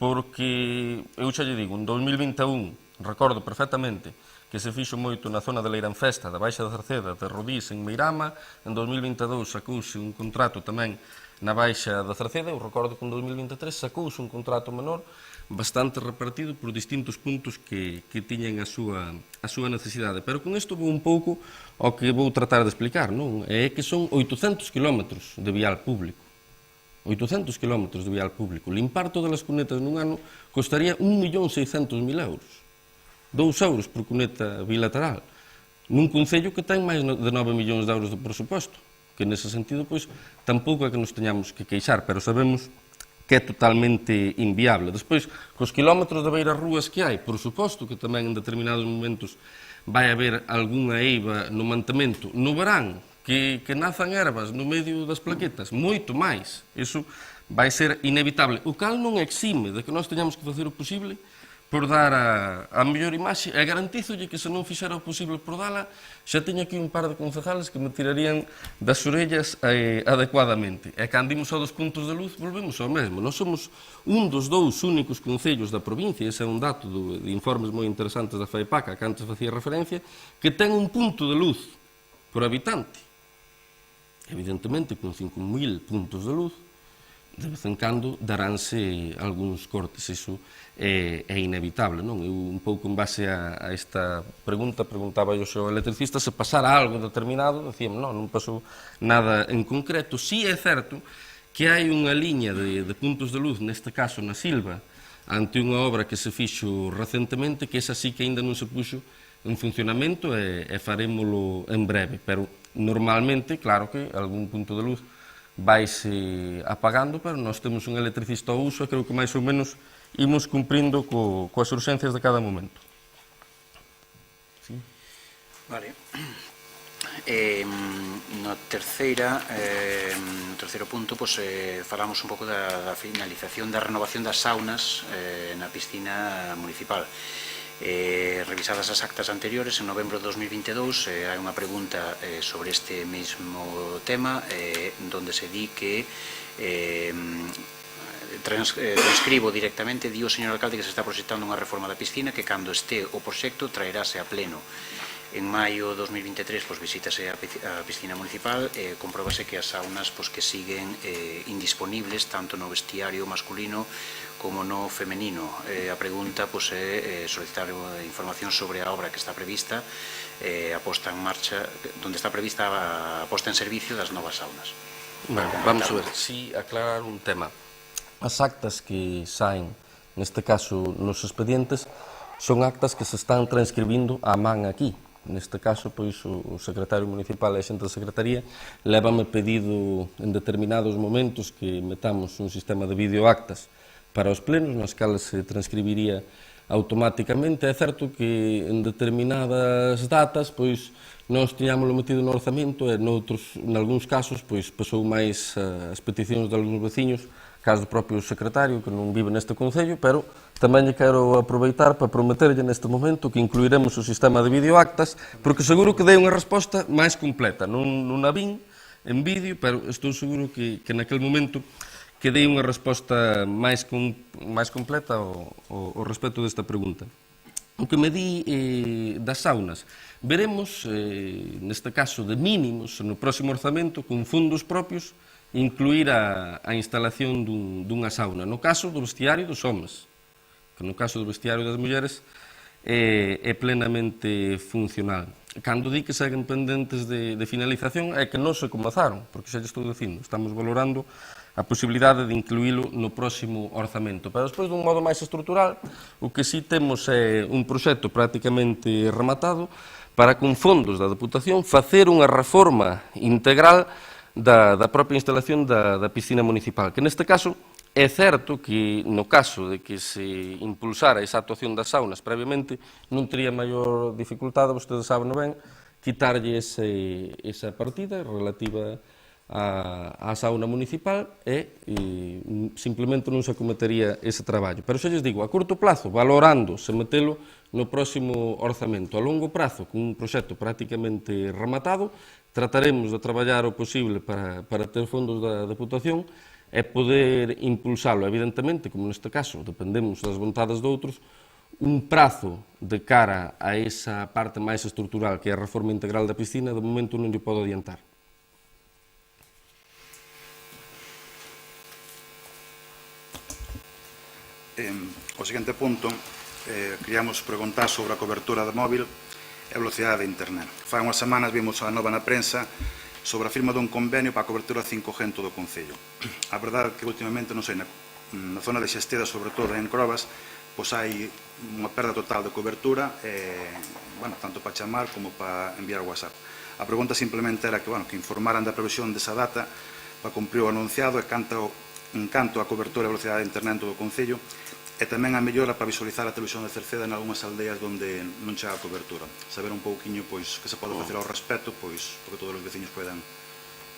porque eu xa lle digo, en 2021, recordo perfectamente, que se fixo moito na zona de Leiranfesta, da Baixa da Cerceda, de Rodís, en Meirama. En 2022 sacouse un contrato tamén na Baixa da Cerceda. Eu recordo que en 2023 sacouse un contrato menor bastante repartido por distintos puntos que tiñen a súa necesidade. Pero con isto vou un pouco ao que vou tratar de explicar, non? É que son 800 kilómetros de vial público. 800 kilómetros de vial público. Limpar todas as cunetas nun ano costaría 1.600.000 euros. 2 euros por cuneta bilateral, nun concello que ten máis de 9 millóns de euros de presuposto, que nese sentido, pois, tampouco é que nos teñamos que queixar, pero sabemos que é totalmente inviable. Despois, cos kilómetros de beiras rúas que hai, por suposto que tamén en determinados momentos vai haber algunha eiva no mantemento. No verán, que nazan ervas no medio das plaquetas, moito máis. Iso vai ser inevitable. O cal non exime de que nós teñamos que facer o posible por dar a mellor imaxe, e garantízolle que se non fixera o posible por dala, xa teño aquí un par de concejales que me tirarían das orellas adecuadamente. E cando imos ao dos puntos de luz, volvemos ao mesmo. Nós somos un dos 2 únicos concellos da provincia, ese é un dato de informes moi interesantes da FAEPAC, a que antes facía referencia, que ten un punto de luz por habitante. Evidentemente, con 5.000 puntos de luz, de vez en cando daránse algúns cortes, iso é inevitable, non? Eu un pouco en base a esta pregunta, preguntaba yo ao electricista se pasara algo determinado, decíamos, non pasou nada en concreto. Si é certo que hai unha liña de puntos de luz, neste caso na Silva, ante unha obra que se fixo recentemente, que esa sí que ainda non se puxo en funcionamento e farémolo en breve, pero normalmente, claro que algún punto de luz vaise apagando, pero nós temos un electricista ao uso e creo que máis ou menos imos cumprindo coas urxencias de cada momento. Sí. Vale. No terceiro punto, falamos un pouco da finalización da renovación das saunas na piscina municipal. Revisadas as actas anteriores, en novembro de 2022 hai unha pregunta sobre este mesmo tema, donde se di que transcribo directamente, di o señor alcalde que se está proxectando unha reforma da piscina que cando este o proxecto traerase a pleno. En maio de 2023 visítase a piscina municipal e compróbase que as saunas que siguen indisponibles tanto no vestiario masculino como no femenino. A pregunta é solicitar información sobre a obra que está prevista, a posta en marcha, onde está prevista a posta en servicio das novas saunas. Bueno, vamos a ver, si aclarar un tema. As actas que saen, neste caso, nos expedientes, son actas que se están transcribindo á man aquí. Neste caso, pois, o secretario municipal e a xente da secretaría lévame pedido en determinados momentos que metamos un sistema de videoactas para os plenos, nas cales se transcribiría automáticamente. É certo que en determinadas datas, pois, nós tiñámoslo metido no orzamento e en algúns casos, pois, pasou máis as peticións de algúns veciños, caso do propio secretario, que non vive neste concello, pero tamén lle quero aproveitar para prometerlle neste momento que incluiremos o sistema de videoactas, porque seguro que dei unha resposta máis completa. Non a vin en vídeo, pero estou seguro que naquele momento que dei unha resposta máis completa ao respecto desta pregunta. O que me di das saunas, veremos, neste caso de mínimos, no próximo orzamento, con fondos propios, incluir a instalación dunha sauna. No caso do vestiario dos homes, que no caso do vestiario das mulleres é plenamente funcional. Cando di que seguen pendentes de finalización é que non se comezaron, porque xa lle estou dicindo, estamos valorando a posibilidade de incluílo no próximo orzamento. Pero despois, dun modo máis estrutural, o que sí temos é un proxecto prácticamente rematado para, con fondos da Deputación, facer unha reforma integral da propia instalación da piscina municipal, que neste caso É certo que, no caso de que se impulsara esa actuación das saunas previamente, non tería maior dificultade, vostedes saben ben, quitarlle esa partida relativa á sauna municipal e simplemente non se acometería ese traballo. Pero xa lles digo, a curto plazo, valorando se metelo no próximo orzamento. A longo prazo, con un proxecto prácticamente rematado, trataremos de traballar o posible para ter fondos da Deputación e poder impulsalo, evidentemente, como neste caso, dependemos das vontades de outros, un prazo de cara a esa parte máis estrutural que é a reforma integral da piscina, de momento non lle podo adiantar. O seguinte punto, queríamos preguntar sobre a cobertura de móvil e velocidade de internet. Fai unhas semanas vimos a nova na prensa sobre a firma dun convenio para a cobertura 5G en todo o Concello. A verdade é que últimamente, non sei, na zona de Xesteda, sobre todo en Crobas, pois hai unha perda total de cobertura, tanto para chamar como para enviar WhatsApp. A pregunta simplemente era que informaran da previsión desa data para cumprir o anunciado e en canto a cobertura e velocidade de internet en todo o Concello, e tamén a mellora para visualizar a televisión de Cerceda en algunhas aldeas onde non chega a cobertura. Saber un pouquiño que se pode facer ao respecto, porque todos os veciños poden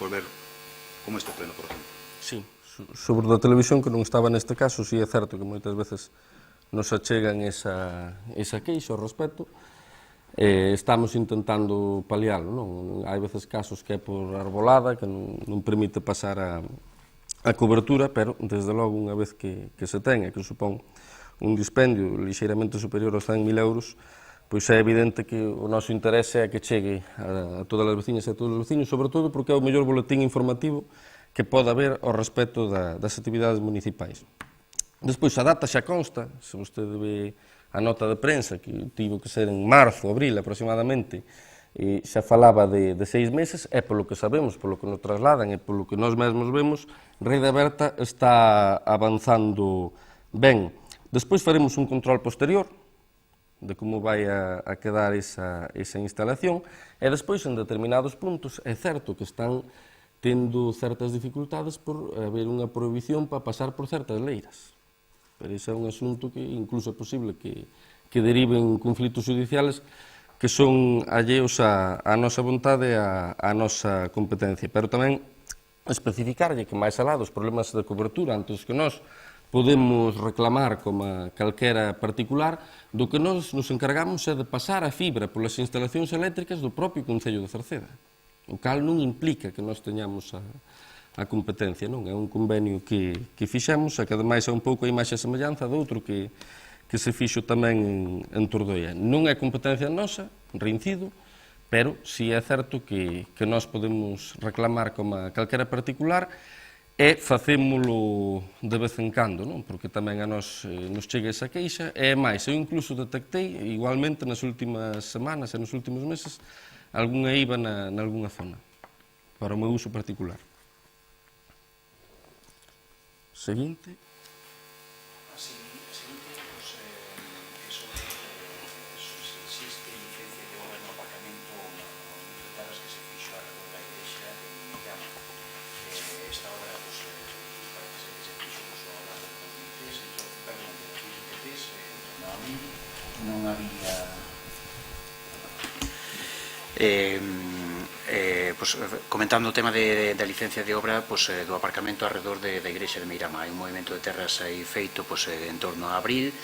ver como este pleno, por exemplo. Sí, sobre a televisión, que non estaba neste caso, sí é certo que moitas veces nos achegan esa queixa ao respecto. Estamos intentando palialo, non? Hai veces casos que é por arbolada, que non permite pasar a cobertura, pero, desde logo, unha vez que se ten e que supón un dispendio lixeiramente superior aos 100.000 euros, pois é evidente que o noso interese é que chegue a todas as veciñas e a todos os veciños, sobre todo porque é o mellor boletín informativo que pode haber ao respecto das actividades municipais. Despois, a data xa consta, se vostede ve a nota de prensa, que tivo que ser en marzo, abril aproximadamente, xa falaba de 6 meses, e polo que sabemos, polo que nos trasladan e polo que nós mesmos vemos, Rede Aberta está avanzando ben. Despois faremos un control posterior de como vai a quedar esa instalación, e despois, en determinados puntos, é certo que están tendo certas dificultades por haber unha prohibición para pasar por certas leiras. Pero ese é un asunto que incluso é posible que deriven conflitos judiciales que son alleos á nosa vontade e á nosa competencia. Pero tamén especificarlle que máis alá dos problemas de cobertura antes que nós podemos reclamar como calquera particular, do que nós nos encargamos é de pasar a fibra polas instalacións eléctricas do propio Concello de Cerceda, o cal non implica que nós teñamos a competencia, non? É un convenio que fixemos, e que ademais é un pouco a imaxe a semellanza de outro que se fixo tamén en Tordoia. Non é competencia nosa, reincido, pero si é certo que nós podemos reclamar como calquera particular e facémolo de vez en cando, non? Porque tamén a nós nos chega esa queixa, e máis, eu incluso detectei, igualmente nas últimas semanas e nos últimos meses, algunha IVA nalgúna zona, para o meu uso particular. Seguinte. Non había comentando o tema da licencia de obra do aparcamento alrededor da igrexa de Meirama. Hai un movimento de terras aí feito en torno a abril.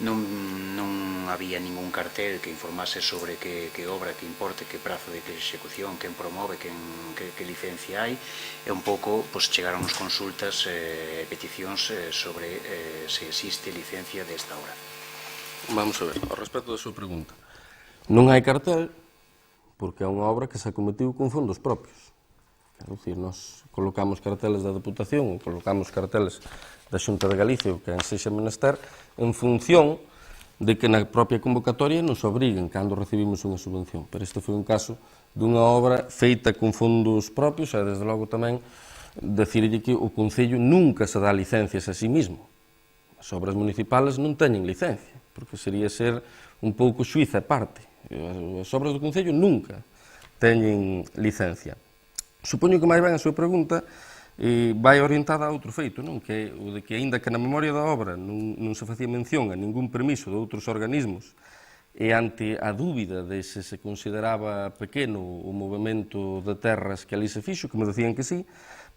Non había ningún cartel que informase sobre que obra, que importe, que prazo de execución, quen promove, que licencia hai, e un pouco chegaron as consultas e peticións sobre se existe licencia desta obra. Vamos a ver, ao respecto da súa pregunta. Non hai cartel porque é unha obra que se acometiu con fondos propios. Quero dicir, nós colocamos carteles da Deputación ou colocamos carteles da Xunta de Galicia ou que sexa menester en función de que na propia convocatoria nos obriguen cando recibimos unha subvención. Pero este foi un caso dunha obra feita con fondos propios e, desde logo, tamén decirlle que o Concello nunca se dá licencias a sí mismo. As obras municipales non teñen licencia, porque sería ser un pouco xuíza a parte. As obras do Concello nunca teñen licencia. Supoño que máis ben a súa pregunta vai orientada a outro feito, non? Que é o de que, aínda que na memoria da obra non se facía mención a ningún permiso de outros organismos, e ante a dúbida de se consideraba pequeno o movimento de terras que ali se fixo, que me decían que sí,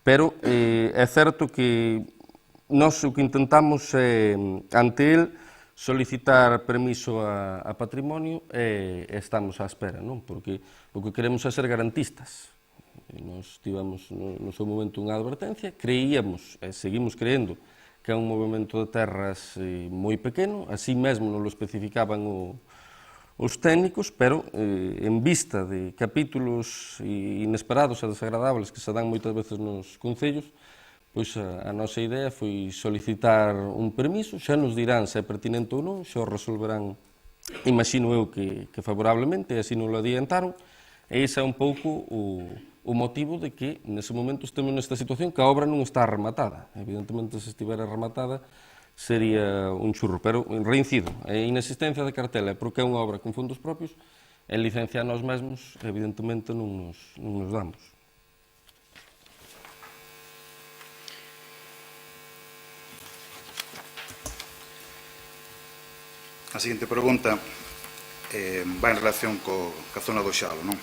pero é certo que nós o que intentamos é, ante el, solicitar permiso a patrimonio e estamos á espera, non? Porque o que queremos é ser garantistas. Nos tivemos no seu momento unha advertencia, creíamos e seguimos creendo que é un movimento de terras moi pequeno, así mesmo nos lo especificaban os técnicos, pero en vista de capítulos inesperados e desagradables que se dan moitas veces nos concellos, pois a nosa idea foi solicitar un permiso, xa nos dirán se é pertinente ou non, xa o resolverán, imagino eu que favorablemente, e así nos lo adiantaron, e ese é un pouco o motivo de que nese momento estemos nesta situación que a obra non está rematada. Evidentemente, se estivera rematada, sería un churro, pero reincido, a inexistencia de cartela é porque é unha obra con fondos propios, en licencia a nós mesmos, evidentemente, non nos damos. A seguinte pregunta vai en relación ca zona do Xalo, non?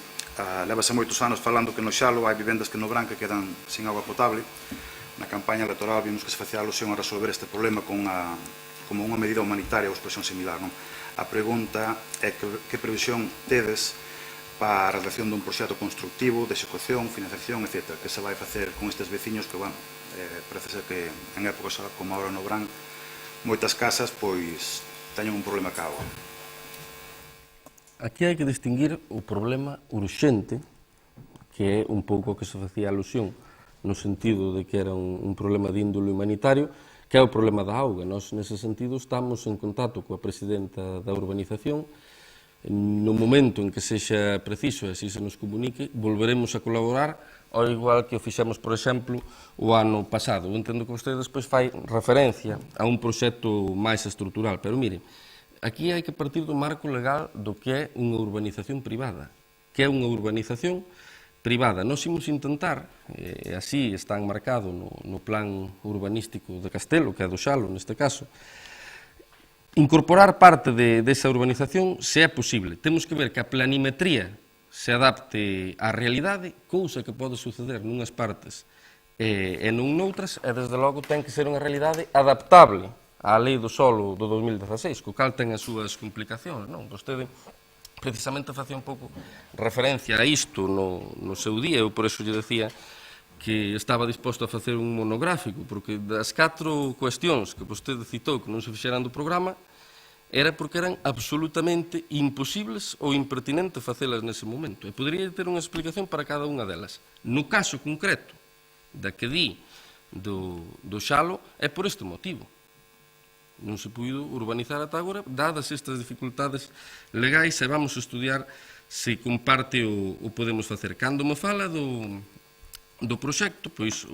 Levase moitos anos falando que no Xalo hai vivendas que no Branca quedan sin agua potable. Na campaña electoral vimos que se facía alusión a resolver este problema como unha medida humanitaria ou expresión similar, non? A pregunta é que previsión tedes para a realización dun proxecto constructivo, de execución, financiación, etc. Que se vai facer con estes veciños que, bueno, parece ser que en épocas como agora no Branca moitas casas, pois, teñen un problema ca agua. Aquí hai que distinguir o problema urxente, que é un pouco que se facía alusión, no sentido de que era un problema de índole humanitario, que é o problema da auga. Nós, nese sentido, estamos en contacto coa presidenta da urbanización. No momento en que sexa preciso, e así se nos comunique, volveremos a colaborar, ao igual que o fixemos, por exemplo, o ano pasado. Eu entendo que vostede despois fai referencia a un proxecto máis estrutural, pero mire, aquí hai que partir do marco legal do que é unha urbanización privada. Que é unha urbanización privada. Nós imos intentar, e así está enmarcado no plan urbanístico de Castelo, que é do Xalo, neste caso, incorporar parte desa urbanización se é posible. Temos que ver que a planimetría se adapte á realidade, cousa que pode suceder nunhas partes e non noutras, e desde logo ten que ser unha realidade adaptable á lei do solo do 2016, co cal ten as súas complicacións, non? Vostede precisamente facía un pouco referencia a isto no seu día, eu por eso lle decía que estaba disposto a facer un monográfico, porque das 4 cuestións que vostede citou que non se fixeran do programa, era porque eran absolutamente imposibles ou impertinente facelas nese momento. E podería ter unha explicación para cada unha delas. No caso concreto da que di do Xalo, é por este motivo. Non se puido urbanizar ata agora, dadas estas dificultades legais, e vamos a estudiar se comparte o podemos facer. Cando me fala do proxecto, pois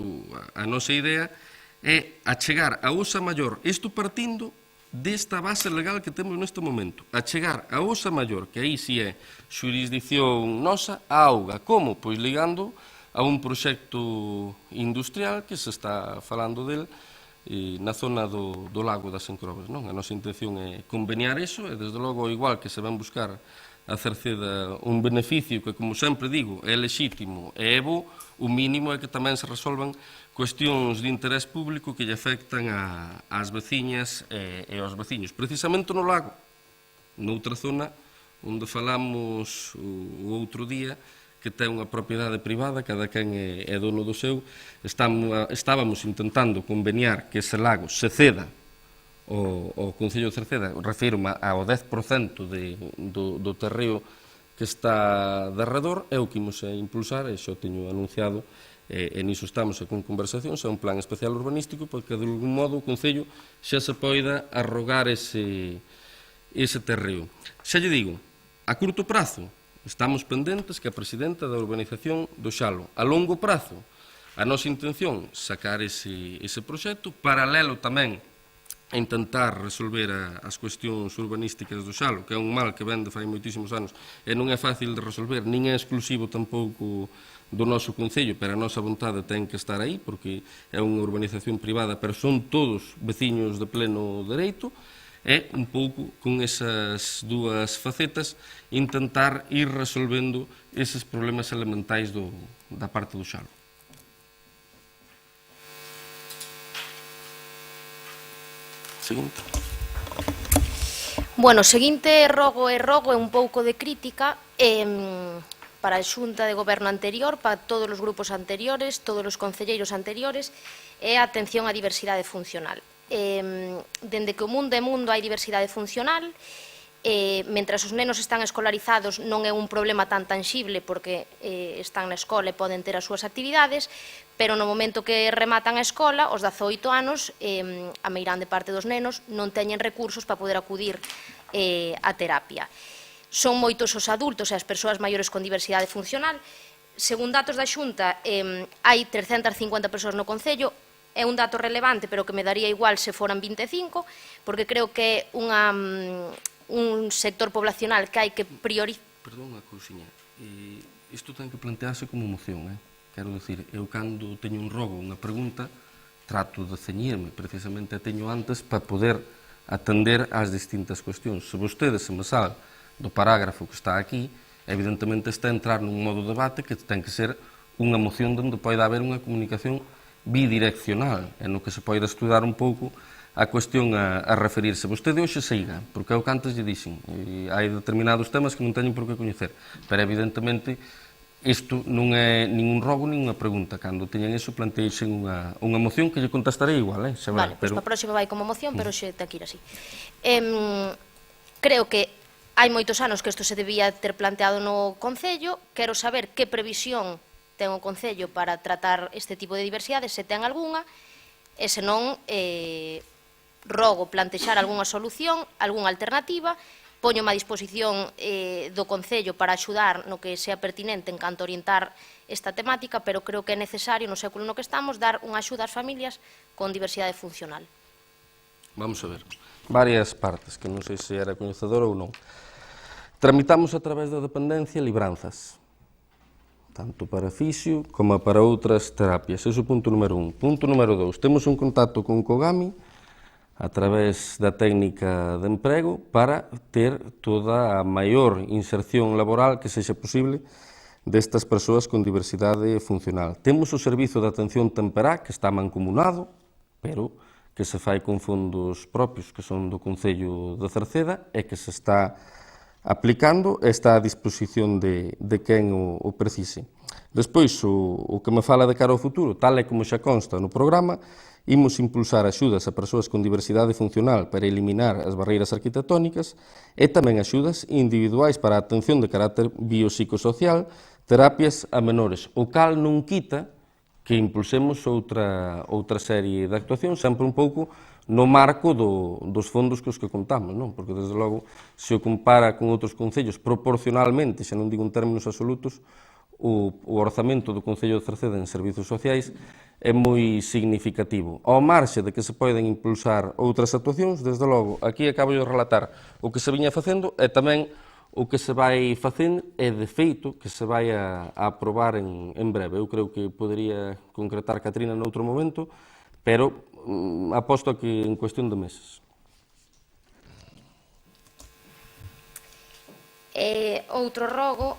a nosa idea é achegar a Osa Maior, isto partindo desta base legal que temos neste momento, achegar a Osa Maior, que aí si é xurisdición nosa, a auga. Como? Pois ligando a un proxecto industrial que se está falando del na zona do lago das Encrobas, non? A nosa intención é conveniar iso e, desde logo, igual que se van buscar a Cerceda un beneficio que, como sempre digo, é lexítimo e é bo, o mínimo é que tamén se resolvan cuestións de interés público que lle afectan ás veciñas e aos veciños. Precisamente no lago, noutra zona onde falamos o outro día, que ten unha propiedade privada, cada quen é dono do seu, estábamos intentando conveniar que ese lago se ceda ao Concello de Cerceda, refirma ao 10% do terreo que está de arredor, é o que imos a impulsar, e xo teño anunciado, e niso estamos con conversacións, é un plan especial urbanístico, porque de algún modo o Concello xa se poida arrogar ese terreo. Xa lle digo, a curto prazo, estamos pendentes que a presidenta da urbanización do Xalo. A longo prazo, a nosa intención sacar ese proxecto, paralelo tamén a intentar resolver as cuestións urbanísticas do Xalo, que é un mal que vende fai moitísimos anos e non é fácil de resolver, nin é exclusivo tampouco do noso Concello, pero a nosa vontade ten que estar aí, porque é unha urbanización privada, pero son todos veciños de pleno dereito, e un pouco con esas dúas facetas intentar ir resolvendo eses problemas elementais da parte do Xalo. Seguinte. Bueno, seguinte rogo é un pouco de crítica para a Xunta de Goberno anterior, para todos os grupos anteriores, todos os concelleiros anteriores, é a atención á diversidade funcional. Dende que o mundo é mundo hai diversidade funcional, mentras os nenos están escolarizados non é un problema tan tangible porque están na escola e poden ter as súas actividades, pero no momento que rematan a escola, aos 18 anos, a meirande parte dos nenos non teñen recursos para poder acudir á terapia. Son moitos os adultos e as persoas maiores con diversidade funcional. Según datos da Xunta, hai 350 persoas no Concello. É un dato relevante, pero que me daría igual se foran 25, porque creo que é un sector poblacional que hai que priorizar. Perdón, unha cousiña. Isto ten que plantearse como moción, Quero dicir, eu cando teño un rogo, unha pregunta, trato de ceñirme, precisamente a teño antes para poder atender ás distintas cuestións. Se vostede se me sale do parágrafo que está aquí, evidentemente está a entrar nun modo de debate que ten que ser unha moción onde pode haber unha comunicación bidireccional, en no que se pode estudar un pouco a cuestión a referirse. Vostede hoxe siga, porque é o que antes lle dixen, hai determinados temas que non teñen por que coñecer, pero evidentemente isto non é nin un rogo nin unha pregunta. Cando teñen iso, planteixen unha moción que lle contestarei igual, xa Vale, pois para a próxima vai como moción, pero xe ten que ir así. Creo que hai moitos anos que isto se debía ter planteado no Concello. Quero saber que previsión ten o Concello para tratar este tipo de diversidade, se ten algunha, e se non, rogo plantexar algunha solución, algunha alternativa. Poño-me a disposición do Concello para axudar no que sea pertinente en canto a orientar esta temática, pero creo que é necesario, no século no que estamos, dar unha axuda ás familias con diversidade funcional. Vamos a ver. Varias partes, que non sei se era coñecedor ou non. Tramitamos a través da dependencia libranzas, tanto para fisio como para outras terapias. Ese é o punto número 1. Punto número 2. Temos un contacto con Cogami a través da técnica de emprego para ter toda a maior inserción laboral que sexa posible destas persoas con diversidade funcional. Temos o servizo de atención temperá que está mancomunado, pero que se fai con fondos propios que son do Concello de Cerceda e que se está aplicando e está a disposición de quen o precise. Despois, o que me fala de cara ao futuro, tal e como xa consta no programa, imos impulsar axudas a persoas con diversidade funcional para eliminar as barreiras arquitectónicas e tamén axudas individuais para a atención de carácter biopsicosocial, terapias a menores, o cal non quita que impulsemos outra serie de actuacións, sempre un pouco no marco dos fondos cos que contamos, non? Porque, desde logo, se o compara con outros concellos proporcionalmente, xa non digo en términos absolutos, o orzamento do Concello de Cerceda en servizos sociais é moi significativo. Ao marxe de que se poden impulsar outras actuacións, desde logo, aquí acabo de relatar o que se viña facendo e tamén o que se vai facendo e, de feito, que se vai a aprobar en breve. Eu creo que podería concretar Catrina noutro momento, pero aposto a que en cuestión de meses. Outro rogo,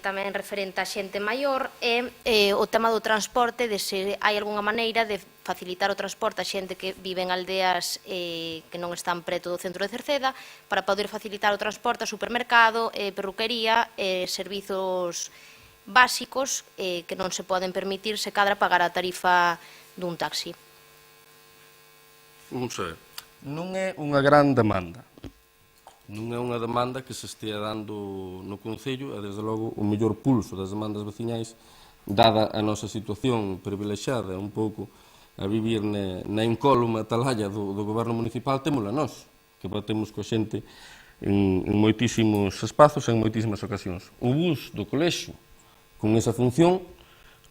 tamén referente a xente maior, é o tema do transporte, de se hai algunha maneira de facilitar o transporte a xente que vive en aldeas que non están preto do centro de Cerceda, para poder facilitar o transporte a supermercado, perruquería, servizos básicos que non se poden permitir se cadra pagar a tarifa dun taxi. Vamos a ver, non é unha gran demanda. Non é unha demanda que se estea dando no Concello e, desde logo, o mellor pulso das demandas veciñais, dada a nosa situación privilexiada, un pouco a vivir na incólume atalaya do Goberno Municipal, témola nós, que batemos coa xente en moitísimos espazos e en moitísimas ocasións. O bus do colexio, con esa función,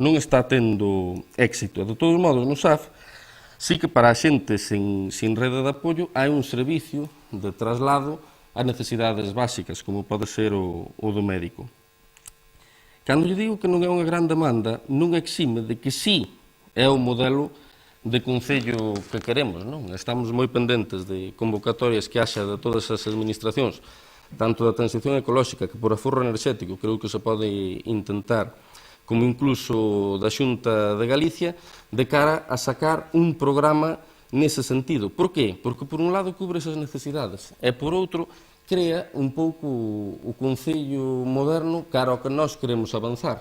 non está tendo éxito. De todos modos, no SAF, Sí que para a xente sin rede de apoio hai un servicio de traslado a necesidades básicas, como pode ser o do médico. Cando lle digo que non é unha gran demanda, non exime de que sí é o modelo de concello que queremos, non? Estamos moi pendentes de convocatorias que haxa de todas as administracións, tanto da transición ecolóxica que por aforro enerxético creo que se pode intentar, como incluso da Xunta de Galicia, de cara a sacar un programa nese sentido. Por qué? Porque por un lado cubre esas necesidades e por outro crea un pouco o concello moderno cara ao que nós queremos avanzar,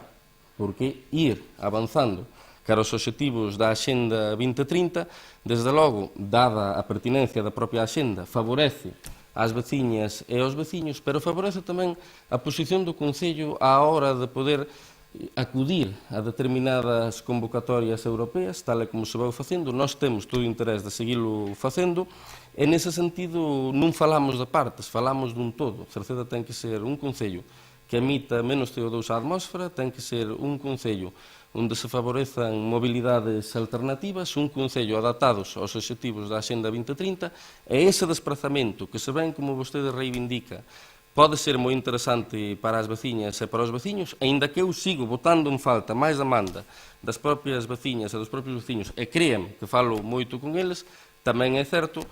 porque ir avanzando cara aos obxectivos da Axenda 2030, desde logo, dada a pertinencia da propia Axenda, favorece ás veciñas e aos veciños, pero favorece tamén a posición do concello á hora de poder acudir a determinadas convocatorias europeas, tal e como se vai facendo. Nós temos todo o interés de seguilo facendo, e nese sentido non falamos de partes, falamos dun todo. Cerceda ten que ser un concello que emita menos CO2 á atmósfera, ten que ser un concello onde se favorezan mobilidades alternativas, un concello adaptados aos obxectivos da Axenda 2030, e ese desprazamento que se ven, como vostede reivindica, pode ser moi interesante para as veciñas e para os veciños, aínda que eu sigo botando en falta máis demanda das propias veciñas e dos propios veciños, e crean que falo moito con eles, tamén é certo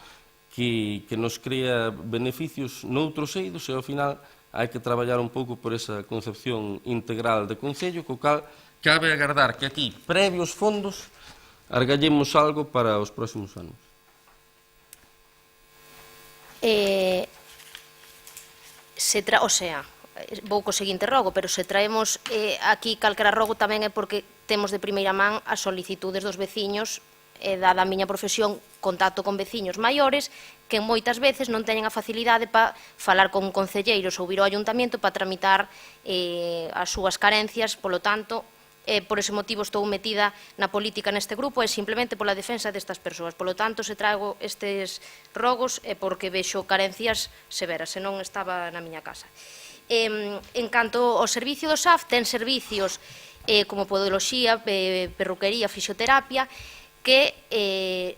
que nos crea beneficios noutros eidos, e ao final hai que traballar un pouco por esa concepción integral de concello, co cal cabe agardar que aquí, previos fondos, argallemos algo para os próximos anos. Vou co seguinte rogo, pero se traemos aquí calquera rogo tamén é porque temos de primeira man as solicitudes dos veciños, dada a miña profesión, contacto con veciños maiores que moitas veces non teñen a facilidade para falar con concelleiros ou vir ao ayuntamiento para tramitar as súas carencias. Polo tanto, por ese motivo estou metida na política neste grupo, e simplemente pola defensa destas persoas. Polo tanto, se trago estes rogos é porque vexo carencias severas, senón estaba na miña casa. En canto ao servicio do SAF, ten servicios como podoloxía, perruquería, fisioterapia, que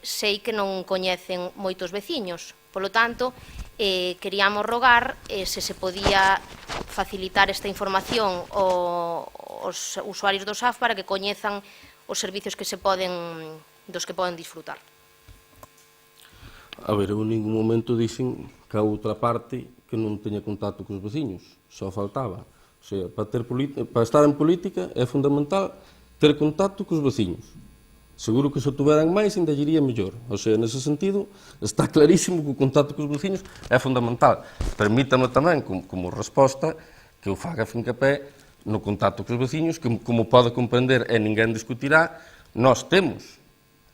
sei que non coñecen moitos veciños. Polo tanto, queríamos rogar se se podía facilitar esta información aos usuarios do SAF para que coñezan os servicios dos que poden disfrutar. A ver, eu en ningún momento dixen que a outra parte que non teña contacto cos veciños, só faltaba. O sea, para estar en política é fundamental ter contacto cos veciños. Seguro que se o tuveran máis, ainda iría mellor. O sea, nese sentido, está clarísimo que o contacto cos veciños é fundamental. Permítame tamén, como resposta, que eu faga fincapé no contacto cos veciños, que, como pode comprender e ninguén discutirá, nós temos.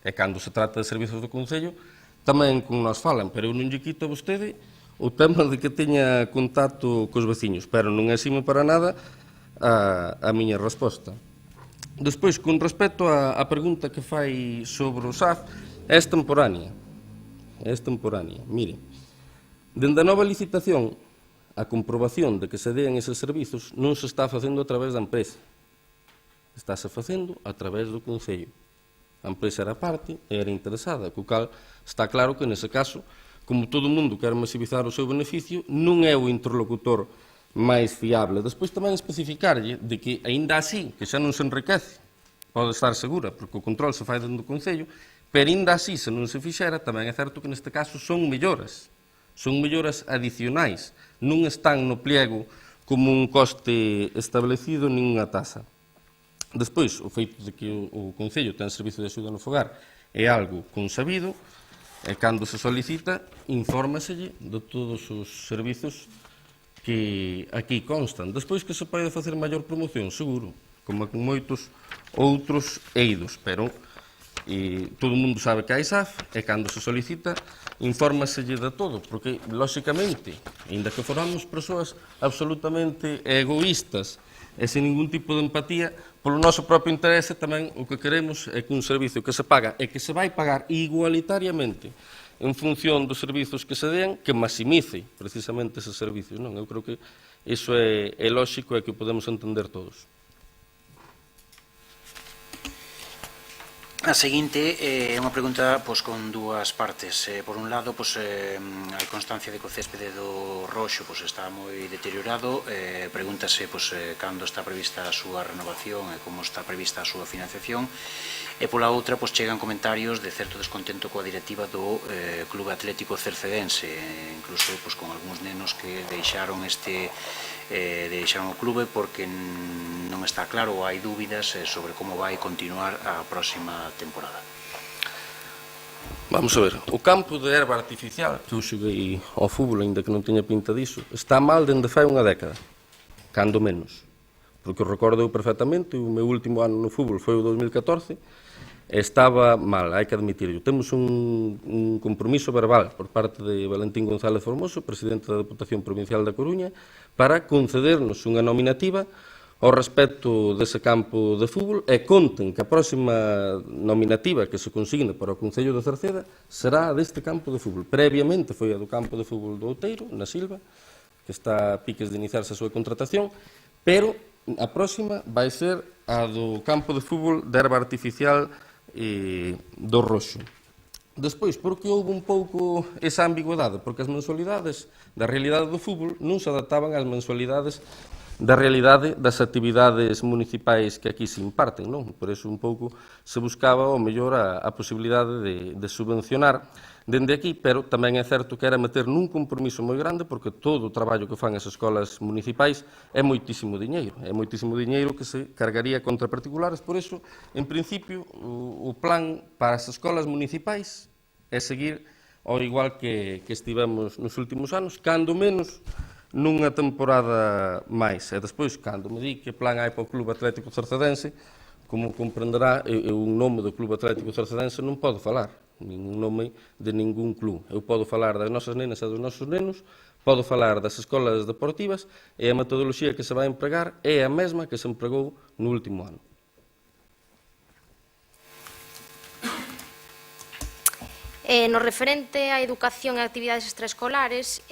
E cando se trata de servizos do Concello, tamén con nós falan, pero eu non lle quito a vostede o tema de que teña contacto cos veciños, pero non exime para nada a miña resposta. Despois, con respecto á pregunta que fai sobre o SAF, é extemporánea. Mire, dende a nova licitación, a comprobación de que se dean eses servizos non se está facendo a través da empresa. Estáse facendo a través do Concello. A empresa era parte e era interesada, co cal está claro que, nese caso, como todo o mundo quer maximizar o seu beneficio, non é o interlocutor máis fiable. Despois tamén especificarlle de que, aínda así, que xa non se enriquece, pode estar segura, porque o control se fai dentro do Concello, pero aínda así, se non se fixera, tamén é certo que neste caso son melloras adicionais, non están no pliego como un coste establecido nin unha tasa. Despois, o feito de que o Concello ten servizo de axuda no fogar é algo consabido, e cando se solicita, infórmaselle de todos os servizos que aquí constan. Despois que se pode facer maior promoción, seguro, como con moitos outros eidos, pero todo o mundo sabe que hai SAF, e cando se solicita, infórmaselle de todo, porque, lóxicamente, ainda que foramos persoas absolutamente egoístas e sen ningún tipo de empatía, polo noso propio interese tamén o que queremos é que un servicio que se paga e que se vai pagar igualitariamente en función dos servizos que se dean, que maximice precisamente eses servicios. Non? Eu creo que iso é lóxico e que podemos entender todos. A seguinte é unha pregunta con dúas partes. Por un lado, hai constancia de que o céspede do Roxo está moi deteriorado. Pregúntase cando está prevista a súa renovación e como está prevista a súa financiación. E pola outra, chegan comentarios de certo descontento coa directiva do Clube Atlético Cercedense, incluso con algúns nenos que deixaron o clube porque non está claro ou hai dúbidas sobre como vai continuar a próxima temporada. Vamos a ver, o campo de herba artificial que eu xoguei ao fútbol, ainda que non teña pinta diso, está mal dende fai unha década, cando menos, porque o recordo eu perfectamente, o meu último ano no fútbol foi o 2014, estaba mal, hai que admitirlo. Temos un compromiso verbal por parte de Valentín González Formoso, presidente da Deputación Provincial da Coruña, para concedernos unha nominativa ao respecto dese campo de fútbol e conten que a próxima nominativa que se consigne para o Concello de Cerceda será deste campo de fútbol. Previamente foi a do campo de fútbol do Outeiro, na Silva, que está a piques de iniciarse a súa contratación, pero a próxima vai ser a do campo de fútbol de herba artificial do Roxo. Despois, por que houve un pouco esa ambigüedade? Porque as mensualidades da realidade do fútbol non se adaptaban ás mensualidades da realidade das actividades municipais que aquí se imparten, non? Por iso un pouco se buscaba o mellor a posibilidade de subvencionar dende aquí, pero tamén é certo que era meter nun compromiso moi grande porque todo o traballo que fan as escolas municipais é moitísimo diñeiro que se cargaría contra particulares. Por iso, en principio, o plan para as escolas municipais é seguir ao igual que estivemos nos últimos anos, cando menos nunha temporada máis. E despois, cando me di que plan hai para o Clube Atlético Cercedense, como comprenderá, eu un nome do Clube Atlético Cercedense non podo falar, nin nome de ningún club. Eu podo falar das nosas nenas e dos nosos nenos, podo falar das escolas deportivas e a metodoloxía que se vai empregar é a mesma que se empregou no último ano. No referente á educación e actividades extraescolares,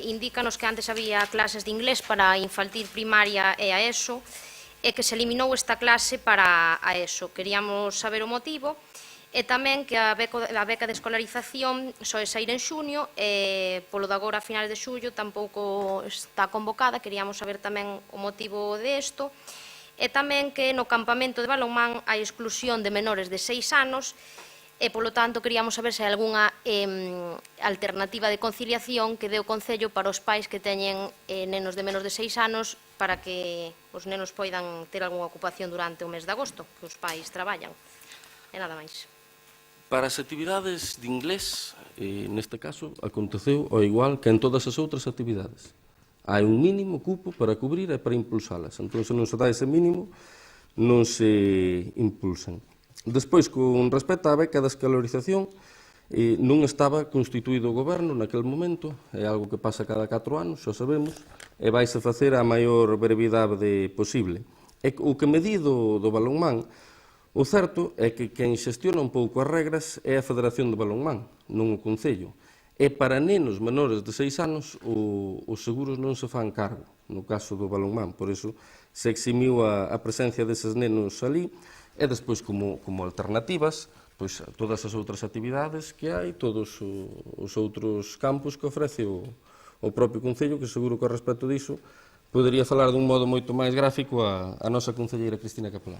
indícanos que antes había clases de inglés para infantil, primaria e a ESO, e que se eliminou esta clase para a ESO. Queríamos saber o motivo, e tamén que a beca de escolarización só é sair en xunio, e polo de agora a finales de xullo tampouco está convocada. Queríamos saber tamén o motivo desto, e tamén que no campamento de balonmán hai exclusión de menores de 6 anos, e, polo tanto, queríamos saber se hai algunha alternativa de conciliación que dé o Concello para os pais que teñen nenos de menos de 6 anos para que os nenos poidan ter algunha ocupación durante o mes de agosto, que os pais traballan. E nada máis. Para as actividades de inglés, neste caso, aconteceu ao igual que en todas as outras actividades. Hai un mínimo cupo para cubrir e para impulsalas. Entón, se non se dá ese mínimo, non se impulsan. Despois, con respecto á beca da escolarización, non estaba constituído o goberno naquele momento, é algo que pasa cada 4 anos, xa sabemos, e vaise facer a maior brevidade posible. E o que me di do balonmán, o certo é que quen xestiona un pouco as regras é a Federación de Balonmán, non o Concello. E para nenos menores de 6 anos, os seguros non se fan cargo, no caso do balonmán, por iso se eximiu a presencia deses nenos ali. E despois, como alternativas, pois todas as outras actividades que hai, todos os outros campos que ofrece o propio Concello, que seguro que ao respecto diso podería falar dun modo moito máis gráfico a nosa concelleira Cristina Capelán.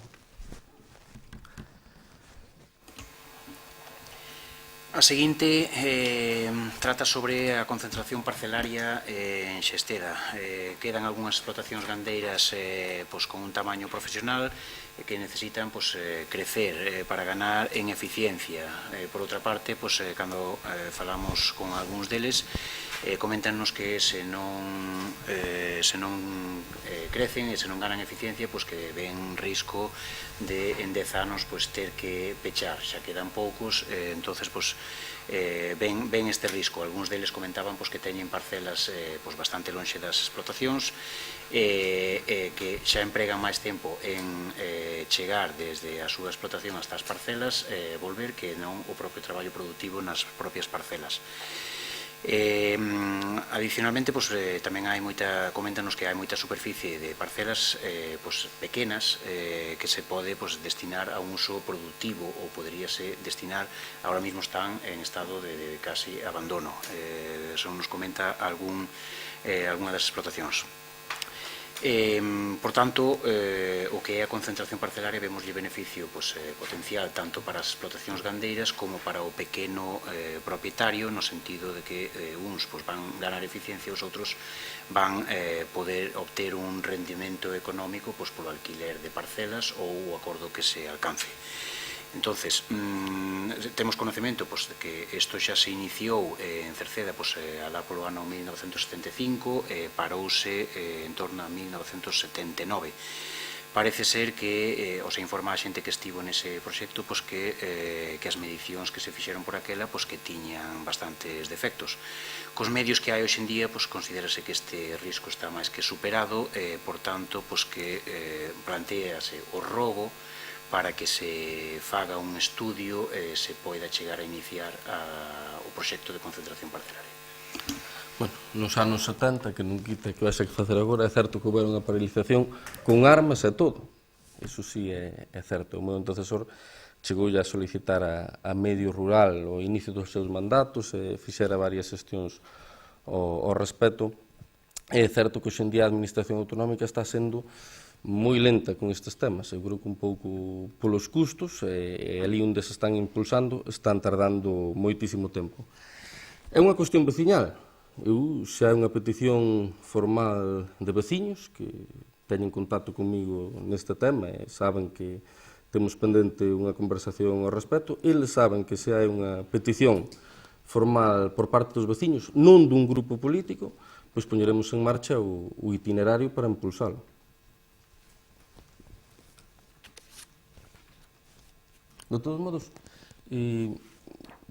A seguinte trata sobre a concentración parcelaria en Xesteda. Quedan algunhas explotacións gandeiras con un tamaño profesional que necesitan crecer para ganar en eficiencia. Por outra parte, cando falamos con algúns deles, coméntanos que se non crecen e se non ganan eficiencia, que ven risco de en 10 anos ter que pechar, xa quedan poucos, entonces ven este risco. Algúns deles comentaban que teñen parcelas bastante lonxe das explotacións, que xa empregan máis tempo en chegar desde a súa explotación hasta as parcelas, volver, que non o propio traballo productivo nas propias parcelas. Adicionalmente, tamén coméntanos que hai moita superficie de parcelas pequenas que se pode destinar a un uso productivo ou poderíase destinar, ahora mismo están en estado de casi abandono. Eso nos comenta algunha das explotacións. Por tanto, o que é a concentración parcelaria vemoslle beneficio potencial tanto para as explotacións gandeiras como para o pequeno propietario, no sentido de que uns van ganar eficiencia e os outros van poder obter un rendimento económico polo alquiler de parcelas ou o acordo que se alcance. Entonces, temos conocemento de que isto xa se iniciou en Cerceda alá polo ano 1975 e parouse en torno a 1979. Parece ser que, o se informa a xente que estivo nese proxecto, que as medicións que se fixeron por aquela que tiñan bastantes defectos. Cos medios que hai hoxe en día, considérase que este risco está máis que superado, por tanto, que plantease o rogo para que se faga un estudio e se poida chegar a iniciar o proxecto de concentración parcelaria. Bueno, nos anos 70, que non quita que vai ser que facer agora, é certo que houve unha paralización con armas e todo. Iso sí é certo. O meu antecesor chegou a solicitar a medio rural o inicio dos seus mandatos e fixera varias xestións ao respecto. É certo que hoxe en día a Administración Autonómica está sendo moi lenta con estes temas, seguro que un pouco polos custos, e ali onde se están impulsando están tardando moitísimo tempo. É unha cuestión veciñal. Xa é unha petición formal de veciños que teñen contacto comigo neste tema e saben que temos pendente unha conversación ao respecto. Eles saben que xa é unha petición formal por parte dos veciños, non dun grupo político, pois poñeremos en marcha o itinerario para impulsalo. De todos modos,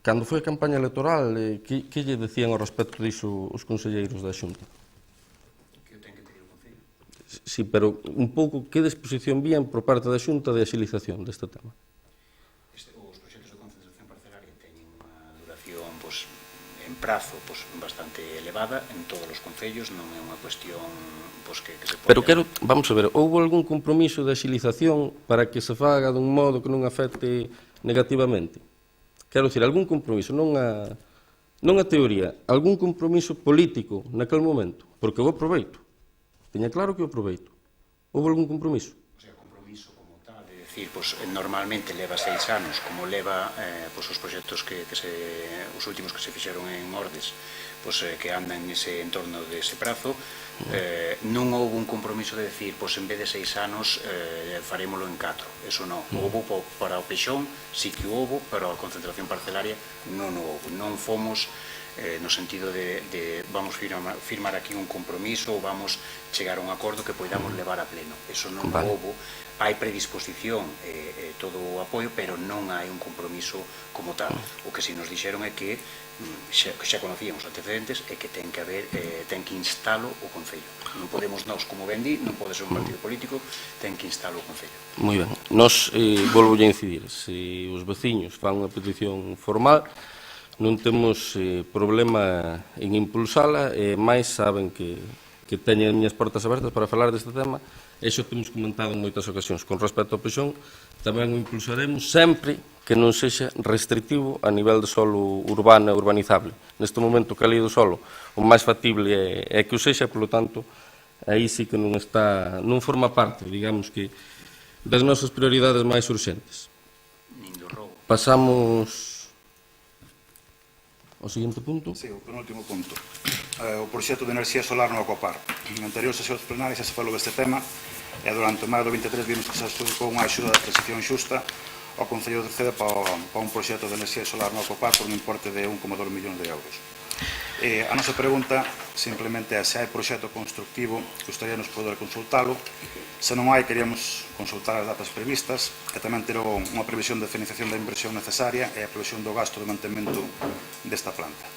cando foi a campaña electoral, que lle decían ao respecto diso os conselleiros da Xunta? Que o ten que pedir o Concello. Sí, pero un pouco que disposición vían por parte da Xunta de agilización deste tema? Os proxectos de concentración parcelaria teñen unha duración en prazo bastante elevada en todos os concellos, non é unha cuestión que se pode... Pero vamos a ver, houve algún compromiso de agilización para que se faga dun modo que non afecte negativamente? Quero dicir, algún compromiso, non a teoría, algún compromiso político naquele momento, porque eu aproveito. Teña claro que eu aproveito. Houve algún compromiso? O sea, compromiso como tal, de decir, normalmente leva 6 anos, como leva os proxectos os últimos que se fixeron en Ordes, que andan nese entorno dese prazo, non houve un compromiso de decir, en vez de 6 anos, farémolo en 4. Eso non. Houve para o Peixón, sí que houve, pero a concentración parcelaria non houve. Non fomos no sentido de vamos firmar aquí un compromiso ou vamos chegar a un acordo que poidamos levar a pleno. Eso non houve. Hai predisposición e todo o apoio, pero non hai un compromiso como tal. O que si nos dixeron é que xa conocíamos antecedentes e que ten que instalo o Concello. Non podemos nós, como ben di, non pode ser un partido político, ten que instalo o Concello. Moi ben. Nos, volvo a incidir, se os veciños fan unha petición formal, non temos problema en impulsala, e máis saben que teñen as miñas portas abertas para falar deste tema, e xo temos comentado en moitas ocasións. Con respecto ao Peixón, tamén o impulsaremos sempre que non sexa restrictivo a nivel de solo urbano e urbanizable. Neste momento, que a lei do solo, o máis factible é que o sexa, polo tanto, aí sí que non forma parte, digamos que, das nosas prioridades máis urxentes. Pasamos ao seguinte punto. Sí, o penúltimo punto. O proxecto de enerxía solar no Acopar. En anteriores sesións plenarias xa se falou deste tema e durante o maio do 23 vimos que se adxudicou unha axuda de transición xusta ao Concello de Cerceda para un proxecto de enerxía solar no Acopar por un importe de 1,2 millóns de euros. A nosa pregunta simplemente é se hai proxecto constructivo, gustaríanos poder consultalo. Se non hai, queríamos consultar as datas previstas e tamén ter unha previsión de financiación da inversión necesaria e a previsión do gasto de mantemento desta planta.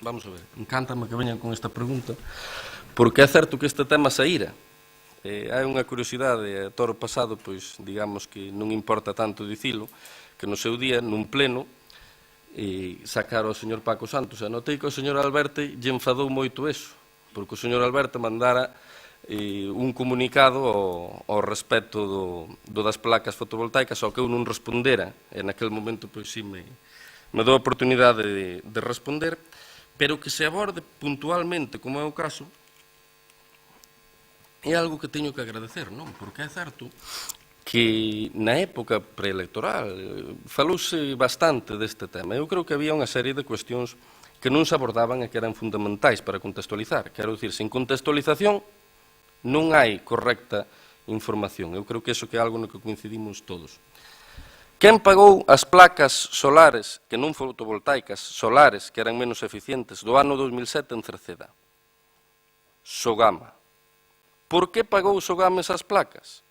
Vamos a ver, encántame que veñan con esta pregunta, porque é certo que este tema saíra. Hai unha curiosidade, a toro pasado, pois, digamos que non importa tanto dicilo, que no seu día, nun pleno, sacar ao señor Paco Santos. E notei que o señor Alberto lle enfadou moito eso, porque o señor Alberto mandara un comunicado ao respecto do das placas fotovoltaicas, ao que eu non respondera, e naquele momento pois sí me dou a oportunidade de responder, pero que se aborde puntualmente, como é o caso, é algo que teño que agradecer, non? Porque é certo que na época preelectoral falouse bastante deste tema. Eu creo que había unha serie de cuestións que non se abordaban e que eran fundamentais para contextualizar. Quero dicir, sen contextualización non hai correcta información. Eu creo que iso que é algo no que coincidimos todos. Quen pagou as placas solares, que non fotovoltaicas, solares, que eran menos eficientes, do ano 2007 en Cerceda? Sogama. Por que pagou Sogama esas placas?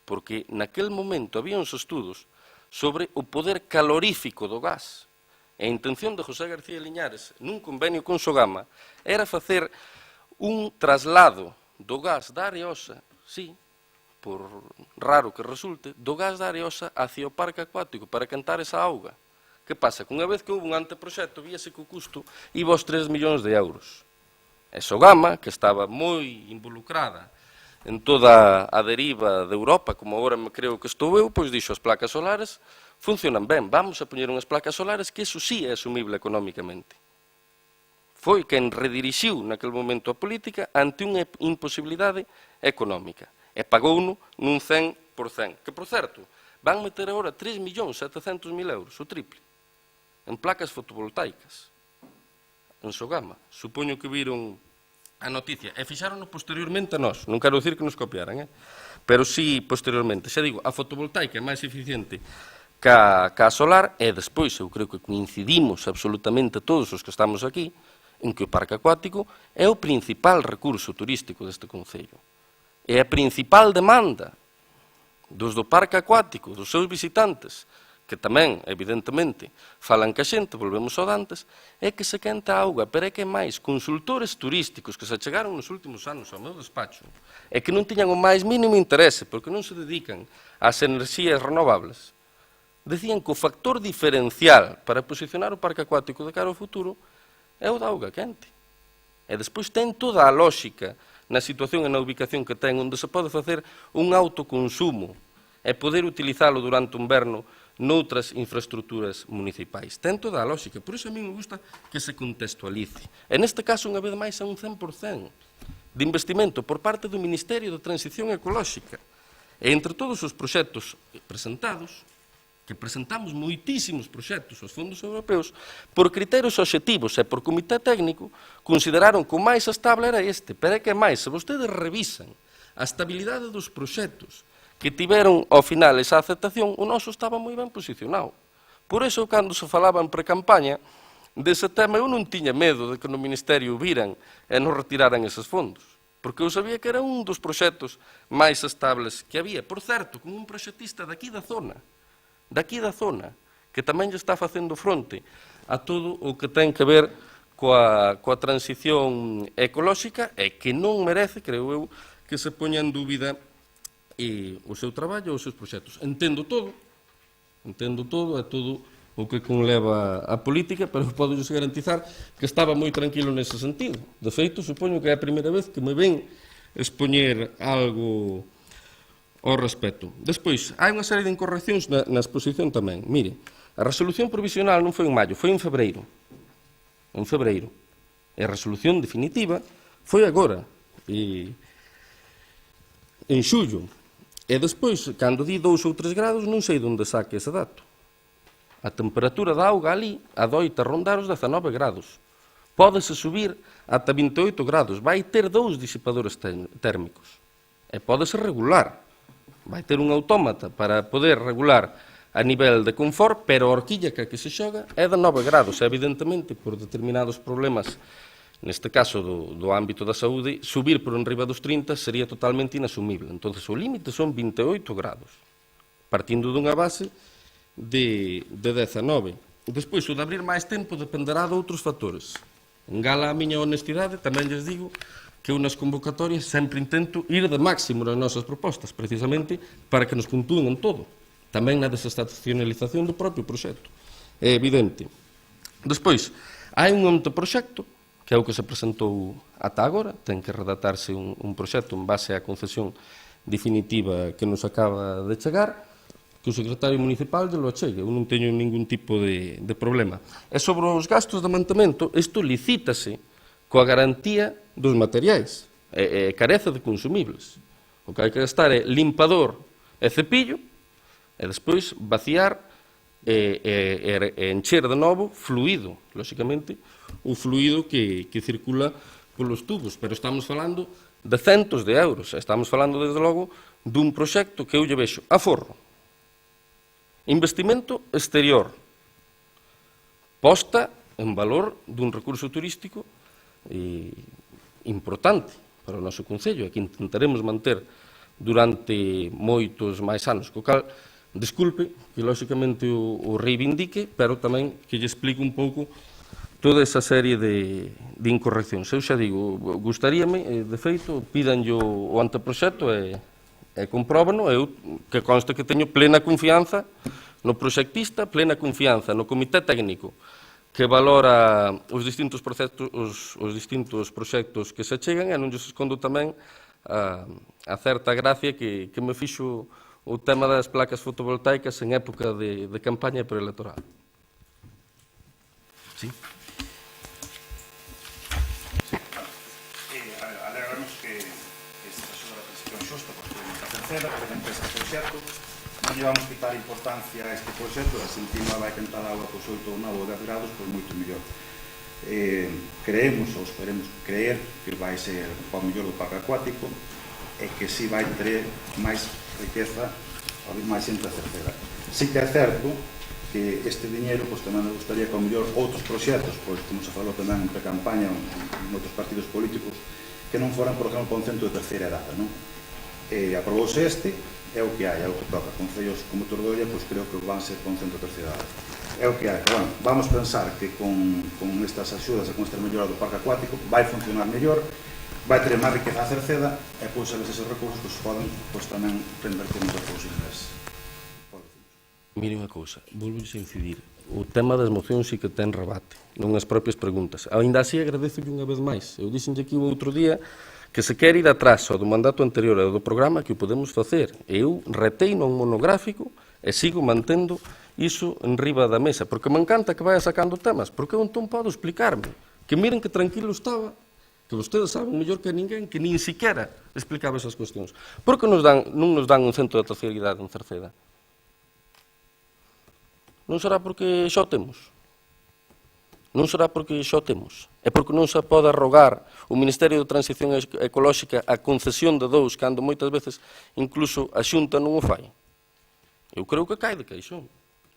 Porque naquel momento había uns estudos sobre o poder calorífico do gas. E a intención de José García Liñares, nun convenio con Sogama, era facer un traslado do gas da Areosa, sí, por raro que resulte, do gas da Areosa hacia o parque acuático para cantar esa auga. Que pasa? Que unha vez que houve un anteproxecto, víase que o custo iba aos 3 millóns de euros. E Sogama, que estaba moi involucrada en toda a deriva de Europa, como agora me creo que estou eu, pois dixo as placas solares funcionan ben, vamos a poñer unhas placas solares que iso sí é asumible económicamente. Foi quen redirixiu naquele momento a política ante unha imposibilidade económica. E pagouno nun 100%. Que, por certo, van meter agora 3.700.000 euros, o triple, en placas fotovoltaicas, en Sogama. Supoño que viron a noticia. E fixárono posteriormente a nós. Non quero dicir que nos copiaran, pero sí posteriormente. Xa digo, a fotovoltaica é máis eficiente ca a solar, e despois eu creo que coincidimos absolutamente todos os que estamos aquí, en que o parque acuático é o principal recurso turístico deste concello. É a principal demanda dos do parque acuático, dos seus visitantes, que tamén, evidentemente, falan que a xente, volvemos ao dantes, é que se quenta a auga, pero é que máis consultores turísticos que se chegaron nos últimos anos ao meu despacho e que non tiñan o máis mínimo interese, porque non se dedican ás enerxías renovables, decían que o factor diferencial para posicionar o parque acuático de cara ao futuro é o da auga quente. E despois ten toda a lógica na situación e na ubicación que ten, onde se pode facer un autoconsumo e poder utilizalo durante o inverno noutras infraestructuras municipais. Ten toda a lógica. Por iso a mí me gusta que se contextualice. E neste caso, unha vez máis, é un 100% de investimento por parte do Ministerio de Transición Ecolóxica. E entre todos os proxectos presentados, que presentamos moitísimos proxectos aos fondos europeos, por criterios obxectivos e por comité técnico, consideraron que o máis estable era este. Pero é que máis, se vostedes revisan a estabilidade dos proxectos que tiveron ao final esa aceptación, o noso estaba moi ben posicionado. Por iso, cando se falaba en precampaña dese tema, eu non tiña medo de que no Ministerio viran e nos retiraran eses fondos, porque eu sabía que era un dos proxectos máis estables que había. Por certo, con un proxectista daqui da zona, que tamén lle está facendo fronte a todo o que ten que ver coa transición ecolóxica e que non merece, creo eu, que se poña en dúbida o seu traballo e os seus proxectos. Entendo todo, é todo o que conleva a política, pero podo garantizar que estaba moi tranquilo nese sentido. De feito, supoño que é a primeira vez que me ven expoñer algo ao respecto. Despois, hai unha serie de incorreccións na exposición tamén. Mire, a resolución provisional non foi en maio, foi en febreiro. En febreiro. E a resolución definitiva foi agora, en xullo. E despois, cando di 2 ou 3 grados, non sei onde saque ese dato. A temperatura da auga ali adoita rondar os 19 grados. Pódese subir ata 28 grados. Vai ter 2 disipadores térmicos. E pódese regular. Vai ter un autómata para poder regular a nivel de confort, pero a horquilla que se xoga é de 9 grados. Evidentemente, por determinados problemas, neste caso do ámbito da saúde, subir por enriba dos 30 sería totalmente inasumible. Entón, o límite son 28 grados, partindo dunha base de 19. Despois, o de abrir máis tempo dependerá de outros factores. En gala a miña honestidade, tamén lles digo que eu nas convocatorias sempre intento ir de máximo nas nosas propostas, precisamente para que nos puntúen en todo, tamén na desestacionalización do propio proxecto. É evidente. Despois, hai un anteproxecto, que é o que se presentou ata agora, ten que redactarse un proxecto en base á concesión definitiva que nos acaba de chegar, que o secretario municipal de lo achegue. Eu non teño ningún tipo de problema. E sobre os gastos de mantemento, isto licítase coa garantía dos materiais, e carece de consumibles. O que hai que gastar é limpador e cepillo, e despois vaciar e encher de novo fluido, lóxicamente, o fluido que circula polos tubos, pero estamos falando de centos de euros, estamos falando, desde logo, dun proxecto que eu lle vexo a forro. Investimento exterior, posta en valor dun recurso turístico importante para o noso concello, e que intentaremos manter durante moitos máis anos, co cal, desculpe que lóxicamente o reivindique, pero tamén que lle explique un pouco toda esa serie de incorreccións. Eu xa digo, gustaríame, de feito, pídanlle o anteproxecto e compróbano, eu que consta que teño plena confianza no proxectista, plena confianza no comité técnico que valora os distintos proxectos que se chegan, e non lles escondo tamén a certa gracia que me fixo o tema das placas fotovoltaicas en época de campaña preelectoral. Sí. Alegramos que esta axuda da transición xusta, porque a terceira, por exemplo, este proxecto, non lle vamos quitar importancia a este proxecto, e se encima vai cantar agua por 8 ou 9 ou 10 grados, pois moito mellor. Creemos, ou esperemos creer, que vai ser o mellor do parque acuático, e que si vai ter máis riqueza, a máis xente a terceira. Si que é certo que este diñeiro, pois tamén me gustaría que ao mellor outros proxectos, pois como se falou tamén en pre-campaña en outros partidos políticos, que non foran, por exemplo, para un centro de terceira edade, non? Aprobouse este, é o que hai, é o que toca. Concellos como Tordoia, pois creo que van ser para un centro de terceira edade. É o que hai. Bueno, vamos pensar que con estas axudas e con esta mellora do parque acuático vai funcionar mellor, vai ter máis riqueza a Cerceda, e pois a veces esos recursos que se poden tamén reinvertir en outras cousas. Mire unha cousa, volvo a incidir. O tema das mocións sí que ten rebate, non as propias preguntas. Ainda así agradezo unha vez máis. Eu dixenlle aquí o outro día que se quer ir atrás ao do mandato anterior e do programa, que o podemos facer. Eu retei non monográfico e sigo mantendo iso en riba da mesa, porque me encanta que vaya sacando temas, porque eu entón podo explicarme. Que miren que tranquilo estaba, que vostedes saben mellor que ninguén, que nin siquiera explicaba esas cuestións. Por que non nos dan un centro de terceira idade en Cerceda? Non será porque xa o temos? Non será porque xa o temos? É porque non se pode arrogar o Ministerio de Transición Ecolóxica a concesión de dous, cando moitas veces incluso a Xunta non o fai? Eu creo que cae de queixón.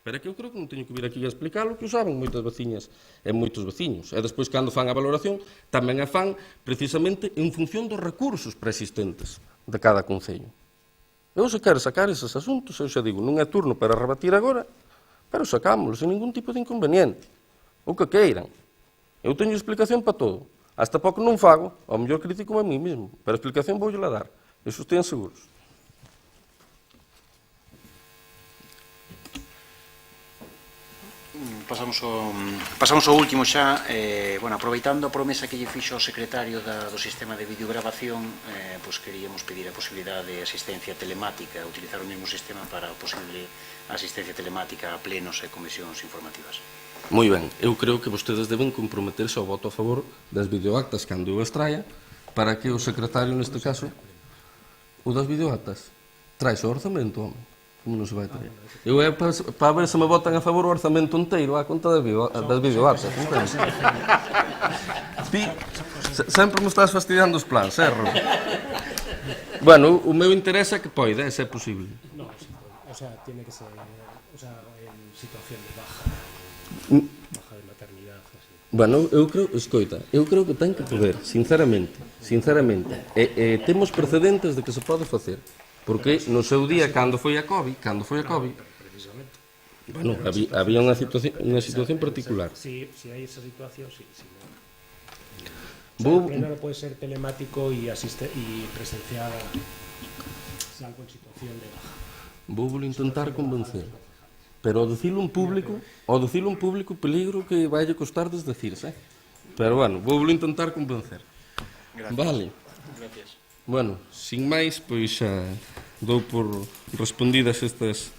Pero é que eu creo que non teño que vir aquí a explicarlo, que o saben moitas veciñas e moitos veciños. E despois, cando fan a valoración, tamén a fan precisamente en función dos recursos preexistentes de cada concello. Eu se quero sacar eses asuntos, eu xa digo, non é turno para rebatir agora, pero sacámoslo sen ningún tipo de inconveniente. O que queiran. Eu teño explicación para todo. Hasta pouco non fago, ao mellor critico a mí mesmo, pero a explicación vou a dar. Eso estén seguros. Pasamos ao último xa, aproveitando a promesa que lle fixo o secretario do sistema de videograbación, queríamos pedir a posibilidade de asistencia telemática, utilizar o mesmo sistema para a posible asistencia telemática a plenos e comisións informativas. Moi ben, eu creo que vostedes deben comprometerse ao voto a favor das videoactas cando eu as traia, para que o secretario, neste caso, o das videoactas, trae o orzamento, home. Como non se vai traer? Eu é para ver se me votan a favor o orzamento inteiro a conta das videoactas. Ti, sempre me estás fastidiando os plans, Ro? Bueno, o meu interés é que poida, se é posible. No, o sea, tiene que ser, en situación de baja de maternidade, así. Bueno, eu creo que ten que poder, sinceramente. E temos precedentes de que se pode facer. Porque no seu día, cando foi a COVID, bueno, había unha situación particular. Si hai esa situación, sí. O pleno non pode ser telemático e presencial, salvo en situación de baja. Vou intentar convencer. Pero ao dicilo en público, peligro que vai costar desdecirse. Pero, bueno, vou intentar convencer. Gracias. Vale. Gracias. Bueno, sin máis, pois xa dou por respondidas estas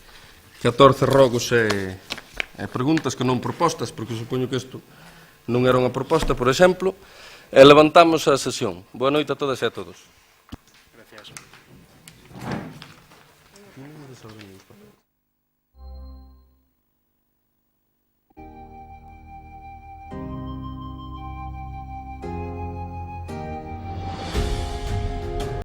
14 rogos e preguntas que non propostas, porque supoño que isto non era unha proposta, por exemplo, e levantamos a sesión. Boa noite a todas e a todos. Gracias.